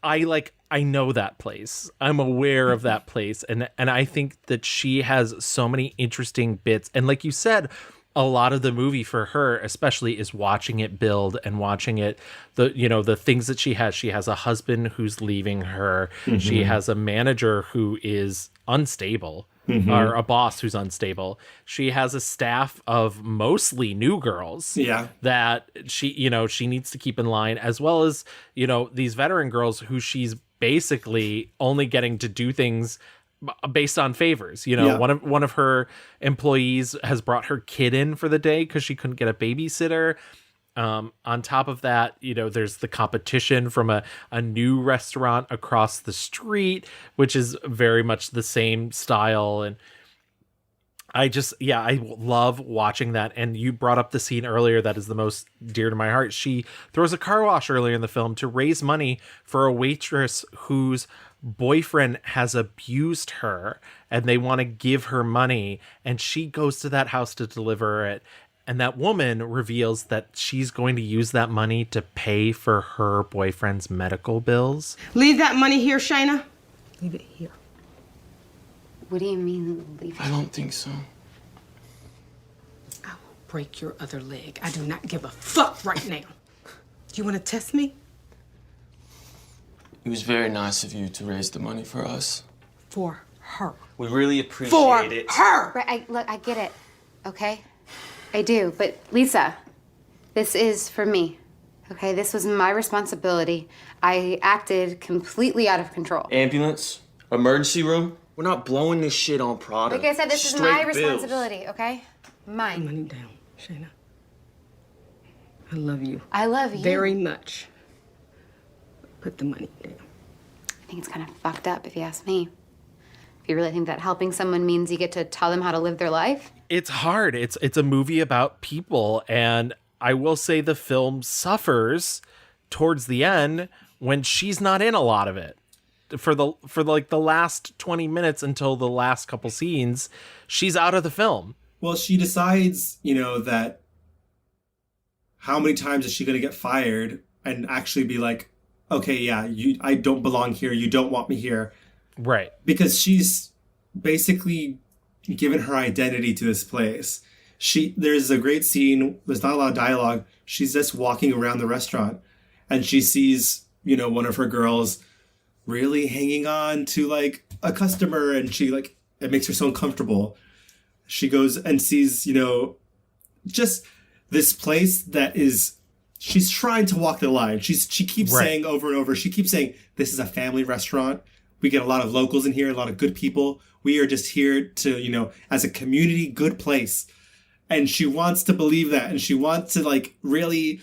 B: I know that place. I'm aware of that place. And I think that she has so many interesting bits. And like you said, a lot of the movie for her especially is watching it build and watching it, the things that she has. She has a husband who's leaving her.
A: Mm-hmm.
B: She has a manager who is unstable.
A: Mm-hmm.
B: Or a boss who's unstable. She has a staff of mostly new girls.
A: Yeah.
B: That she needs to keep in line, as well as, these veteran girls who she's basically only getting to do things based on favors.
A: Yeah.
B: One of her employees has brought her kid in for the day because she couldn't get a babysitter. On top of that, there's the competition from a new restaurant across the street, which is very much the same style. And I love watching that. And you brought up the scene earlier that is the most dear to my heart. She throws a car wash earlier in the film to raise money for a waitress whose boyfriend has abused her, and they want to give her money. And she goes to that house to deliver it. And that woman reveals that she's going to use that money to pay for her boyfriend's medical bills.
F: Leave that money here, Shayna. Leave it here.
H: What do you mean, leave it?
J: I don't think so.
F: I will break your other leg. I do not give a fuck right now. Do you want to test me?
J: It was very nice of you to raise the money for us.
F: For her.
J: We really appreciate
F: For
J: it.
F: her!
O: Right, I get it, okay? I do, but Lisa, this is for me, okay? This was my responsibility. I acted completely out of control.
J: Ambulance, emergency room. We're not blowing this shit on Prada.
O: Like I said, this is
J: Straight
O: my
J: bills.
O: responsibility, okay? Mine.
F: Money down, Shayna. I love you.
O: I love you.
F: Very much. Put the money down.
O: I think it's kind of fucked up, if you ask me. If you really think that helping someone means you get to tell them how to live their life.
B: It's hard. It's a movie about people, and I will say the film suffers towards the end when she's not in a lot of it. For the last 20 minutes until the last couple scenes, she's out of the film.
A: Well, she decides, that how many times is she going to get fired and actually be like, okay, yeah, I don't belong here. You don't want me here.
B: Right.
A: Because she's basically given her identity to this place. There's a great scene. There's not a lot of dialogue. She's just walking around the restaurant and she sees, one of her girls really hanging on to like a customer, and it makes her so uncomfortable. She goes and sees, just this place that is, she's trying to walk the line. She keeps saying over and over, she keeps saying, this is a family restaurant. We get a lot of locals in here, a lot of good people. We are just here to, as a community, good place. And she wants to believe that. And she wants to really,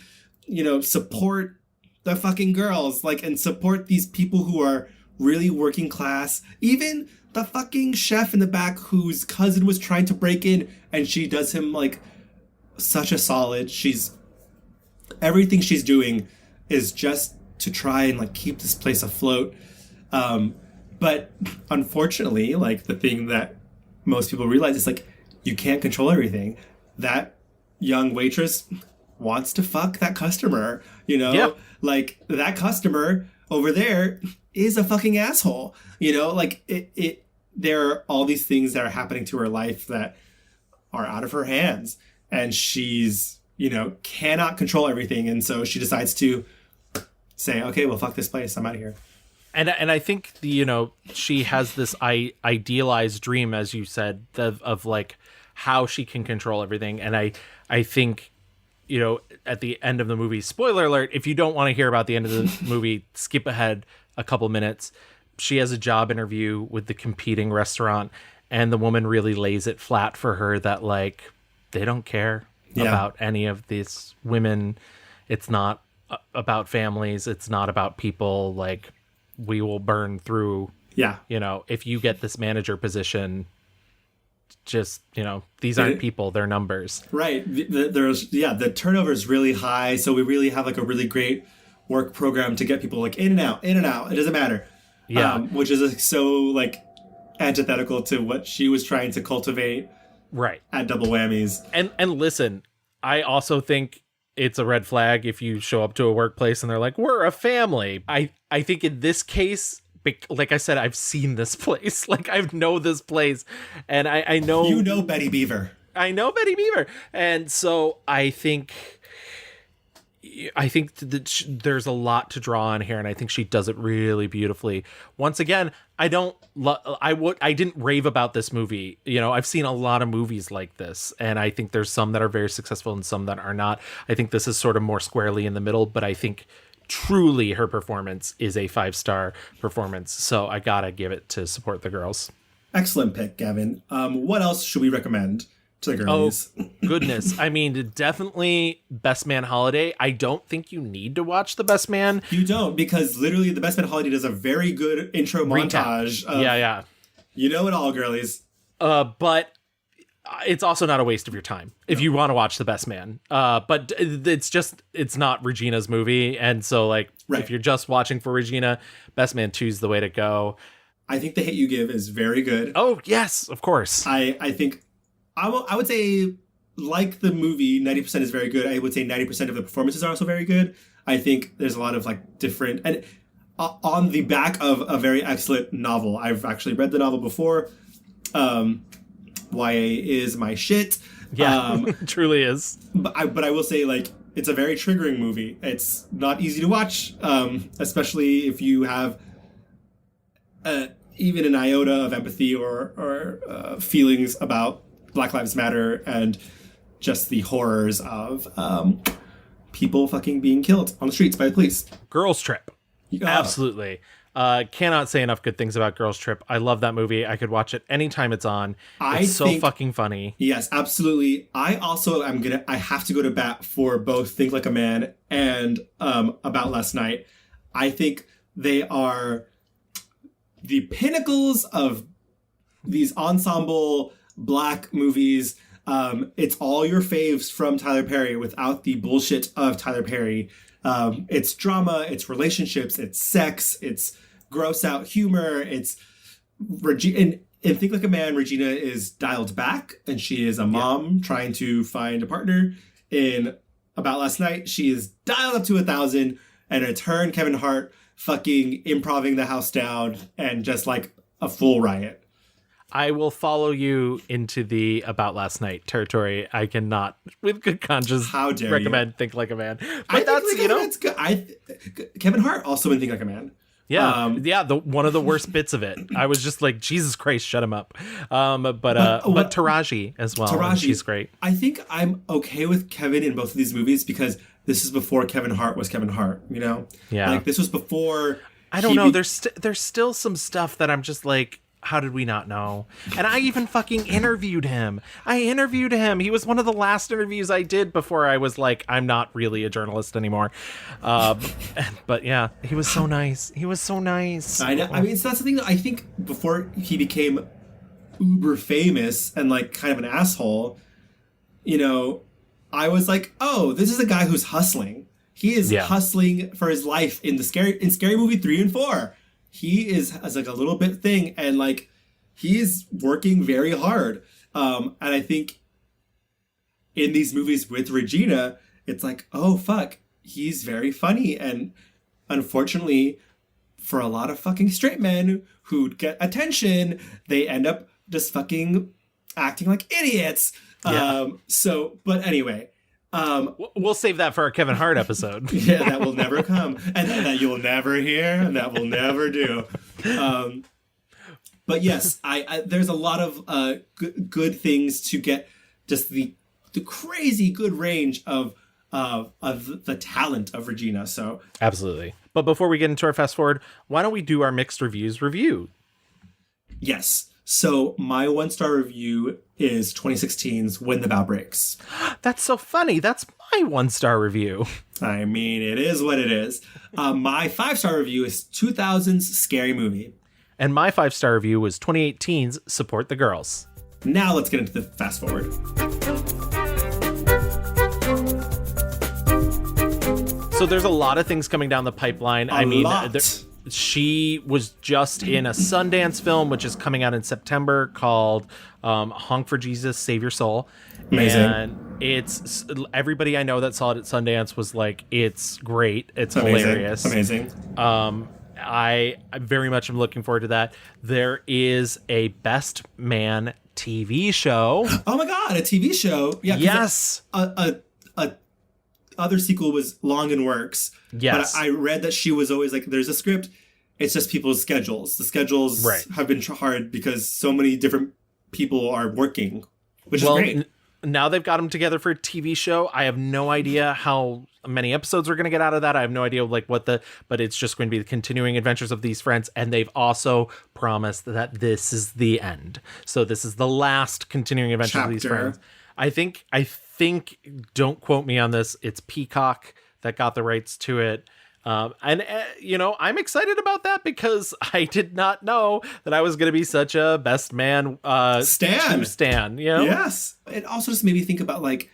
A: support the fucking girls, and support these people who are really working class. Even the fucking chef in the back whose cousin was trying to break in, and she does him such a solid. Everything she's doing is just to try and keep this place afloat. But unfortunately, the thing that most people realize is you can't control everything. That young waitress wants to fuck that customer,
B: Yeah.
A: That customer over there is a fucking asshole, there are all these things that are happening to her life that are out of her hands, and she's, cannot control everything. And so she decides to say, okay, well, fuck this place. I'm out of here.
B: And I think she has this idealized dream, as you said, of how she can control everything. And I think, at the end of the movie, spoiler alert, if you don't want to hear about the end of the movie, skip ahead a couple minutes. She has a job interview with the competing restaurant, and the woman really lays it flat for her that they don't care about any of these women. It's not about families. It's not about people. We will burn through.
A: Yeah.
B: If you get this manager position, just, these aren't people, they're numbers.
A: Right. The turnover is really high. So we really have a really great work program to get people in and out. It doesn't matter.
B: Yeah.
A: Which is so antithetical to what she was trying to cultivate.
B: Right.
A: At Double Whammies.
B: And listen, I also think it's a red flag if you show up to a workplace and they're like, we're a family. I think in this case, like I said, I've seen this place. Like, I know this place. And I know...
A: You know Betty Beaver.
B: I know Betty Beaver. And so I think that there's a lot to draw on here, and I think she does it really beautifully. Once again, I didn't rave about this movie. You know, I've seen a lot of movies like this, and I think there's some that are very successful and some that are not. I think this is sort of more squarely in the middle, but I think truly her performance is a 5-star performance. So I gotta give it to Support the Girls.
A: Excellent pick, Gavin. What else should we recommend to the girlies?
B: Oh, goodness. I mean, definitely Best Man Holiday. I don't think you need to watch The Best Man.
A: You don't, because literally The Best Man Holiday does a very good intro montage.
B: Yeah.
A: You know it all, girlies.
B: But it's also not a waste of your time if you want to watch The Best Man. But it's not Regina's movie. And so, like, if you're just watching for Regina, Best Man 2 is the way to go.
A: I think The Hate You Give is very good.
B: Oh, yes, of course.
A: I think... I would say, like the movie, 90% is very good. I would say 90% of the performances are also very good. I think there's a lot of like different... And on the back of a very excellent novel. I've actually read the novel before. YA is my shit.
B: Yeah, it truly is.
A: But I will say, like, it's a very triggering movie. It's not easy to watch, especially if you have even an iota of empathy or feelings about Black Lives Matter and just the horrors of people fucking being killed on the streets by the police.
B: Girls Trip. Absolutely. Cannot say enough good things about Girls Trip. I love that movie. I could watch it anytime it's on. It's so fucking funny.
A: Yes, absolutely. I also I have to go to bat for both Think Like a Man and About Last Night. I think they are the pinnacles of these ensemble Black movies. It's all your faves from Tyler Perry without the bullshit of Tyler Perry. It's drama, it's relationships, it's sex, it's gross out humor. It's in Think Like a Man, Regina is dialed back and she is a mom trying to find a partner. In About Last Night, she is dialed up to 1,000, and it's her and Kevin Hart fucking improving the house down and just like a full riot.
B: I will follow you into the About Last Night territory. I cannot, with good conscience, recommend Think Like a Man. But that's,
A: that's good. Kevin Hart also in Think Like a Man.
B: Yeah, one of the worst bits of it. I was just like, Jesus Christ, shut him up. But Taraji as well. Taraji, she's great.
A: I think I'm okay with Kevin in both of these movies because this is before Kevin Hart was Kevin Hart. You know, like this was before.
B: I don't know. There's still some stuff that I'm just like, how did we not know? And I even fucking interviewed him. He was one of the last interviews I did before I was like, I'm not really a journalist anymore. But yeah, he was so nice.
A: I know. I mean, it's not something that I think before he became uber famous and like kind of an asshole, you know, I was like, oh, this is a guy who's hustling. He is hustling for his life in Scary Movie 3 and 4. He is as like a little bit thing, and like he's working very hard. And I think in these movies with Regina, it's like, oh fuck, he's very funny. And unfortunately, for a lot of fucking straight men who get attention, they end up just fucking acting like idiots. But anyway.
B: We'll save that for our Kevin Hart episode.
A: Yeah, that will never come, and that you'll never hear, and that will never do. But yes, I there's a lot of good things to get just the crazy good range of the talent of Regina. So
B: absolutely. But before we get into our fast forward, why don't we do our mixed reviews review?
A: Yes. So my 1-star review is 2016's When the Bow Breaks.
B: That's so funny. That's my 1-star review.
A: I mean, it is what it is. My 5-star review is 2000's Scary Movie.
B: And my 5-star review was 2018's Support the Girls.
A: Now let's get into the fast forward.
B: So there's a lot of things coming down the pipeline. She was just in a Sundance film, which is coming out in September, called Honk for Jesus, Save Your Soul.
A: Amazing.
B: And it's everybody I know that saw it at Sundance was like, it's great. It's hilarious.
A: Amazing.
B: I very much am looking forward to that. There is a Best Man TV show.
A: Oh my God, a TV show. Yeah.
B: Yes.
A: A other sequel was long in works.
B: Yes.
A: But I read that she was always like, there's a script. It's just people's schedules. The schedules have been hard because so many different people are working, which is great.
B: Now they've got them together for a TV show. I have no idea how many episodes we're going to get out of that. I have no idea but it's just going to be the continuing adventures of these friends. And they've also promised that this is the end. So this is the last continuing adventure of these friends. I think, don't quote me on this, it's Peacock that got the rights to it. I'm excited about that because I did not know that I was going to be such a Best Man stan, you know?
A: Yes. It also just made me think about like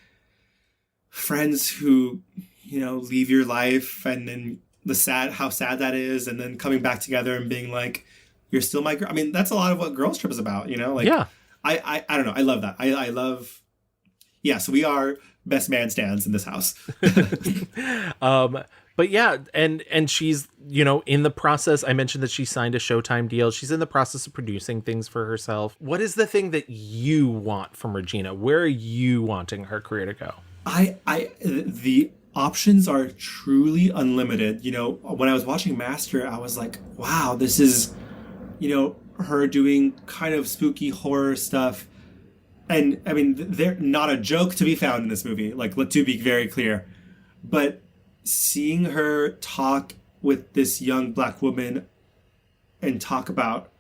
A: friends who, leave your life and then how sad that is. And then coming back together and being like, you're still my girl. I mean, that's a lot of what Girls Trip is about, Like,
B: yeah.
A: I don't know. I love that. I love. Yeah. So we are Best Man stans in this house.
B: But yeah, and she's, in the process, I mentioned that she signed a Showtime deal. She's in the process of producing things for herself. What is the thing that you want from Regina? Where are you wanting her career to go?
A: The options are truly unlimited. When I was watching Master, I was like, wow, this is, her doing kind of spooky horror stuff. And I mean, they're not a joke to be found in this movie. Like, to be very clear, but seeing her talk with this young Black woman and talk about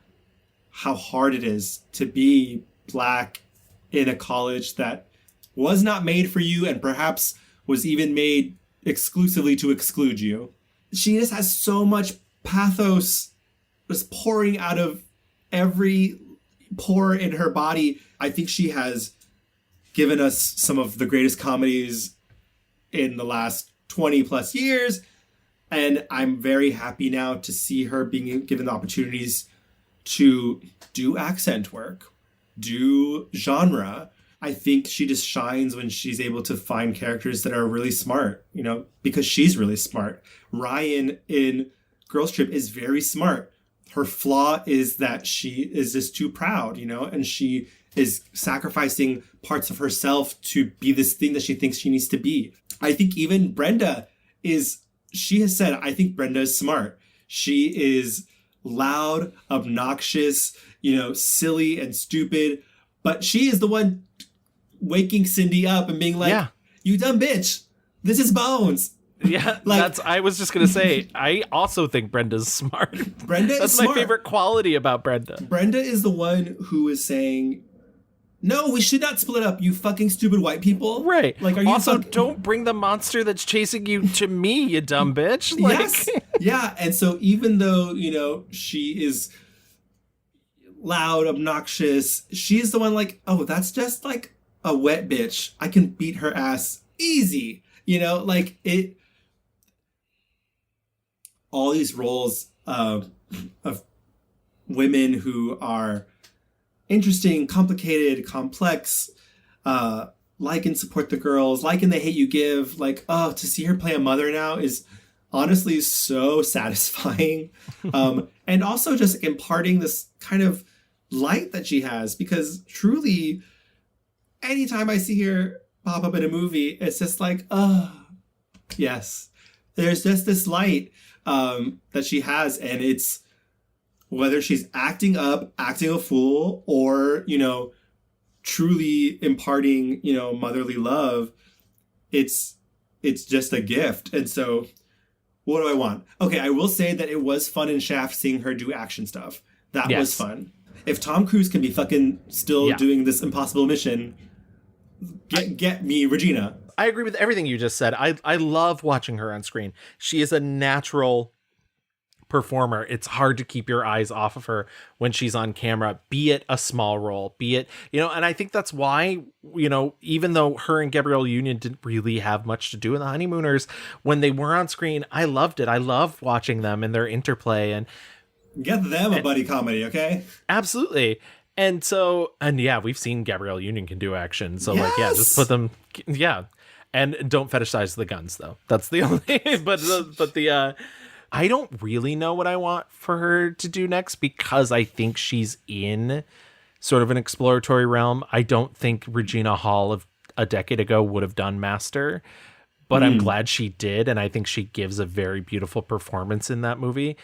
A: how hard it is to be Black in a college that was not made for you and perhaps was even made exclusively to exclude you. She just has so much pathos just pouring out of every pore in her body. I think she has given us some of the greatest comedies in the last 20 plus years. And I'm very happy now to see her being given the opportunities to do accent work, do genre. I think she just shines when she's able to find characters that are really smart, because she's really smart. Ryan in Girls Trip is very smart. Her flaw is that she is just too proud, and she is sacrificing parts of herself to be this thing that she thinks she needs to be. I think even Brenda she has said, I think Brenda is smart. She is loud, obnoxious, silly and stupid, but she is the one waking Cindy up and being like, you dumb bitch, this is Bones.
B: Yeah, I was just going to say, I also think Brenda's smart. That's my favorite quality about Brenda.
A: Brenda is the one who is saying, no, we should not split up, you fucking stupid white people.
B: Right.
A: Like, are you
B: also, don't bring the monster that's chasing you to me, you dumb bitch. Like...
A: Yes. Yeah. And so even though, she is loud, obnoxious, she's the one like, oh, that's just like a wet bitch. I can beat her ass easy. Like it. All these roles of women who are interesting, complicated, complex, like and support the girls, like and they hate you give, like, oh, to see her play a mother now is honestly so satisfying. And also just imparting this kind of light that she has, because truly anytime I see her pop up in a movie, it's just like, oh, yes, there's just this light that she has, and it's whether she's acting up, acting a fool, or, truly imparting, motherly love, it's just a gift. And so what do I want? Okay, I will say that it was fun in Shaft seeing her do action stuff. That was fun. If Tom Cruise can be fucking still doing this impossible mission, get me Regina.
B: I agree with everything you just said. I love watching her on screen. She is a natural performer. It's hard to keep your eyes off of her when she's on camera, be it a small role, be it, and I think that's why, even though her and Gabrielle Union didn't really have much to do in The Honeymooners, when they were on screen, I loved it. I loved watching them and their interplay, and
A: get them a buddy comedy, okay?
B: Absolutely. And yeah, we've seen Gabrielle Union can do action. So just put them, and don't fetishize the guns though. That's the only, but I don't really know what I want for her to do next, because I think she's in sort of an exploratory realm. I don't think Regina Hall of a decade ago would have done Master, but I'm glad she did. And I think she gives a very beautiful performance in that movie.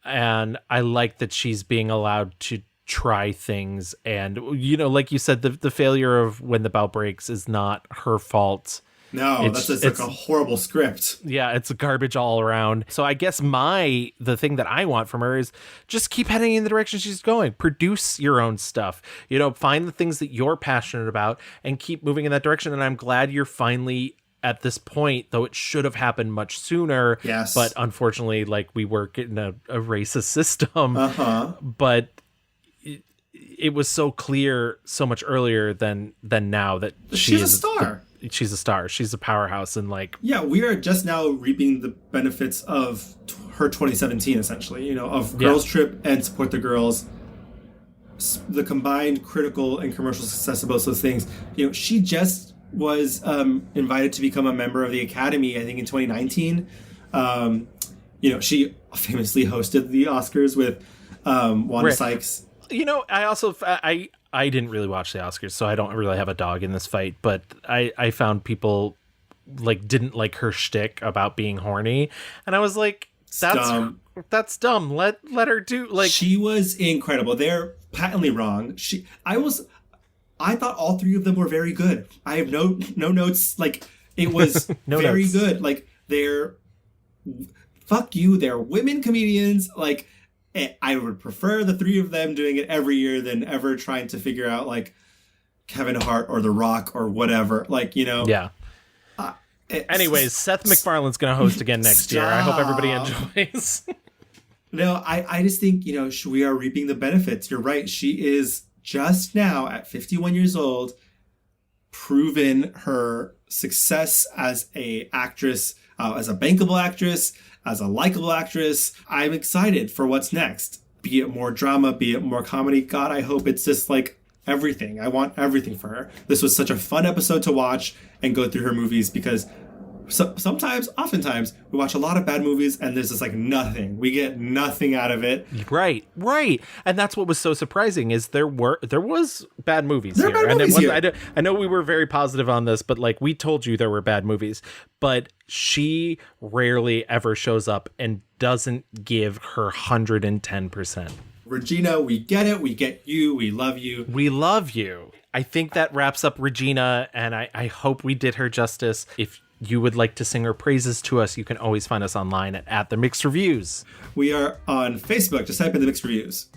B: And I like that she's being allowed to try things. And, like you said, the failure of When the Bow Breaks is not her fault.
A: No, it's like a horrible script.
B: Yeah, it's garbage all around. So I guess the thing that I want from her is just keep heading in the direction she's going. Produce your own stuff. Find the things that you're passionate about and keep moving in that direction. And I'm glad you're finally at this point, though it should have happened much sooner.
A: Yes.
B: But unfortunately, we work in a racist system. But it was so clear so much earlier than now that
A: she's a star.
B: She's a star. She's a powerhouse. And
A: we are just now reaping the benefits of her 2017, essentially, of Girls Trip and Support the Girls. The combined critical and commercial success of both those things. She just was invited to become a member of the Academy, I think in 2019. She famously hosted the Oscars with Wanda Sykes.
B: I didn't really watch the Oscars, so I don't really have a dog in this fight, but I found people didn't like her shtick about being horny. And I was like, that's dumb. Let her do
A: she was incredible. They're patently wrong. I thought all three of them were very good. I have no notes. It was very good. They're fuck you. They're women comedians. I would prefer the three of them doing it every year than ever trying to figure out Kevin Hart or The Rock or whatever.
B: Yeah. Anyways, Seth MacFarlane's going to host again next year. I hope everybody enjoys.
A: No, I just think, we are reaping the benefits. You're right. She is just now at 51 years old, proven her success as a actress, as a bankable actress, as a likable actress. I'm excited for what's next. Be it more drama, be it more comedy. God, I hope it's just everything. I want everything for her. This was such a fun episode to watch and go through her movies, because oftentimes, we watch a lot of bad movies and there's just nothing. We get nothing out of it.
B: Right. And that's what was so surprising is there was bad movies
A: here.
B: Bad movies here. I know we were very positive on this, but we told you there were bad movies. But she rarely ever shows up and doesn't give her 110%.
A: Regina, we get it. We get you. We love you.
B: We love you. I think that wraps up Regina, and I hope we did her justice. If you would like to sing her praises to us, you can always find us online at The Mixed Reviews.
A: We are on Facebook. Just type in The Mixed Reviews.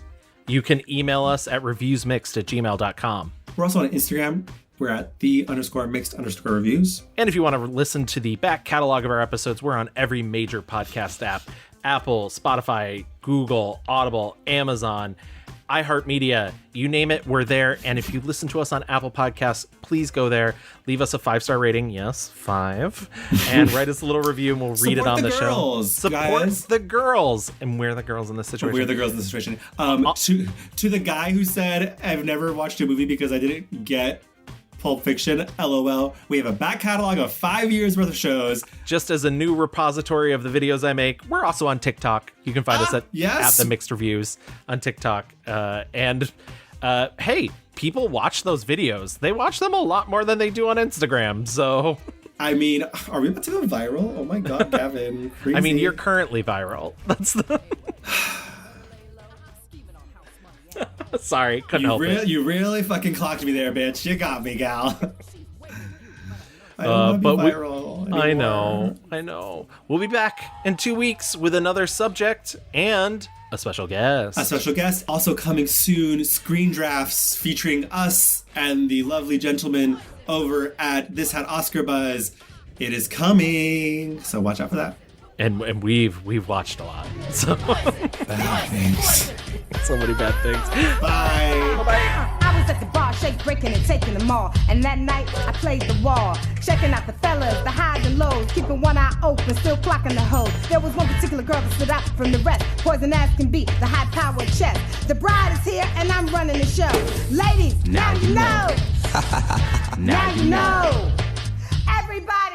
B: You can email us at reviewsmixed@gmail.com.
A: We're also on Instagram. We're at _mixed_reviews.
B: And if you want to listen to the back catalog of our episodes, we're on every major podcast app: Apple, Spotify, Google, Audible, Amazon, iHeartMedia, you name it, we're there. And if you listen to us on Apple Podcasts, please go there, leave us a 5-star rating, yes, 5, and write us a little review, and we'll read it on the show. Support the girls, and we're the girls in this situation.
A: We're the girls in this situation. To the guy who said, I've never watched a movie because I didn't get Pulp Fiction, LOL. We have a back catalog of 5 years worth of shows.
B: Just as a new repository of the videos I make, we're also on TikTok. You can find us at The Mixed Reviews on TikTok. Hey, people watch those videos. They watch them a lot more than they do on Instagram. So,
A: I mean, are we about to go viral? Oh my God, Gavin. Crazy.
B: I mean, you're currently viral. That's the... Sorry, couldn't help it.
A: You really fucking clocked me there, bitch. You got me, gal. I don't want to be viral anymore.
B: I know. We'll be back in 2 weeks with another subject and a special guest.
A: Also coming soon, screen drafts featuring us and the lovely gentleman over at This Had Oscar Buzz. It is coming, so watch out for that.
B: And we've watched a lot. So
A: Bad things.
B: So many bad things.
A: Bye.
B: Bye.
F: I was at the bar, shake, breaking and taking them all. And that night, I played the wall. Checking out the fellas, the highs and lows. Keeping one eye open, still clocking the hoes. There was one particular girl that stood out from the rest. Poison as can be, the high-powered chest. The bride is here, and I'm running the show. Ladies, now you know. Now you know. Everybody.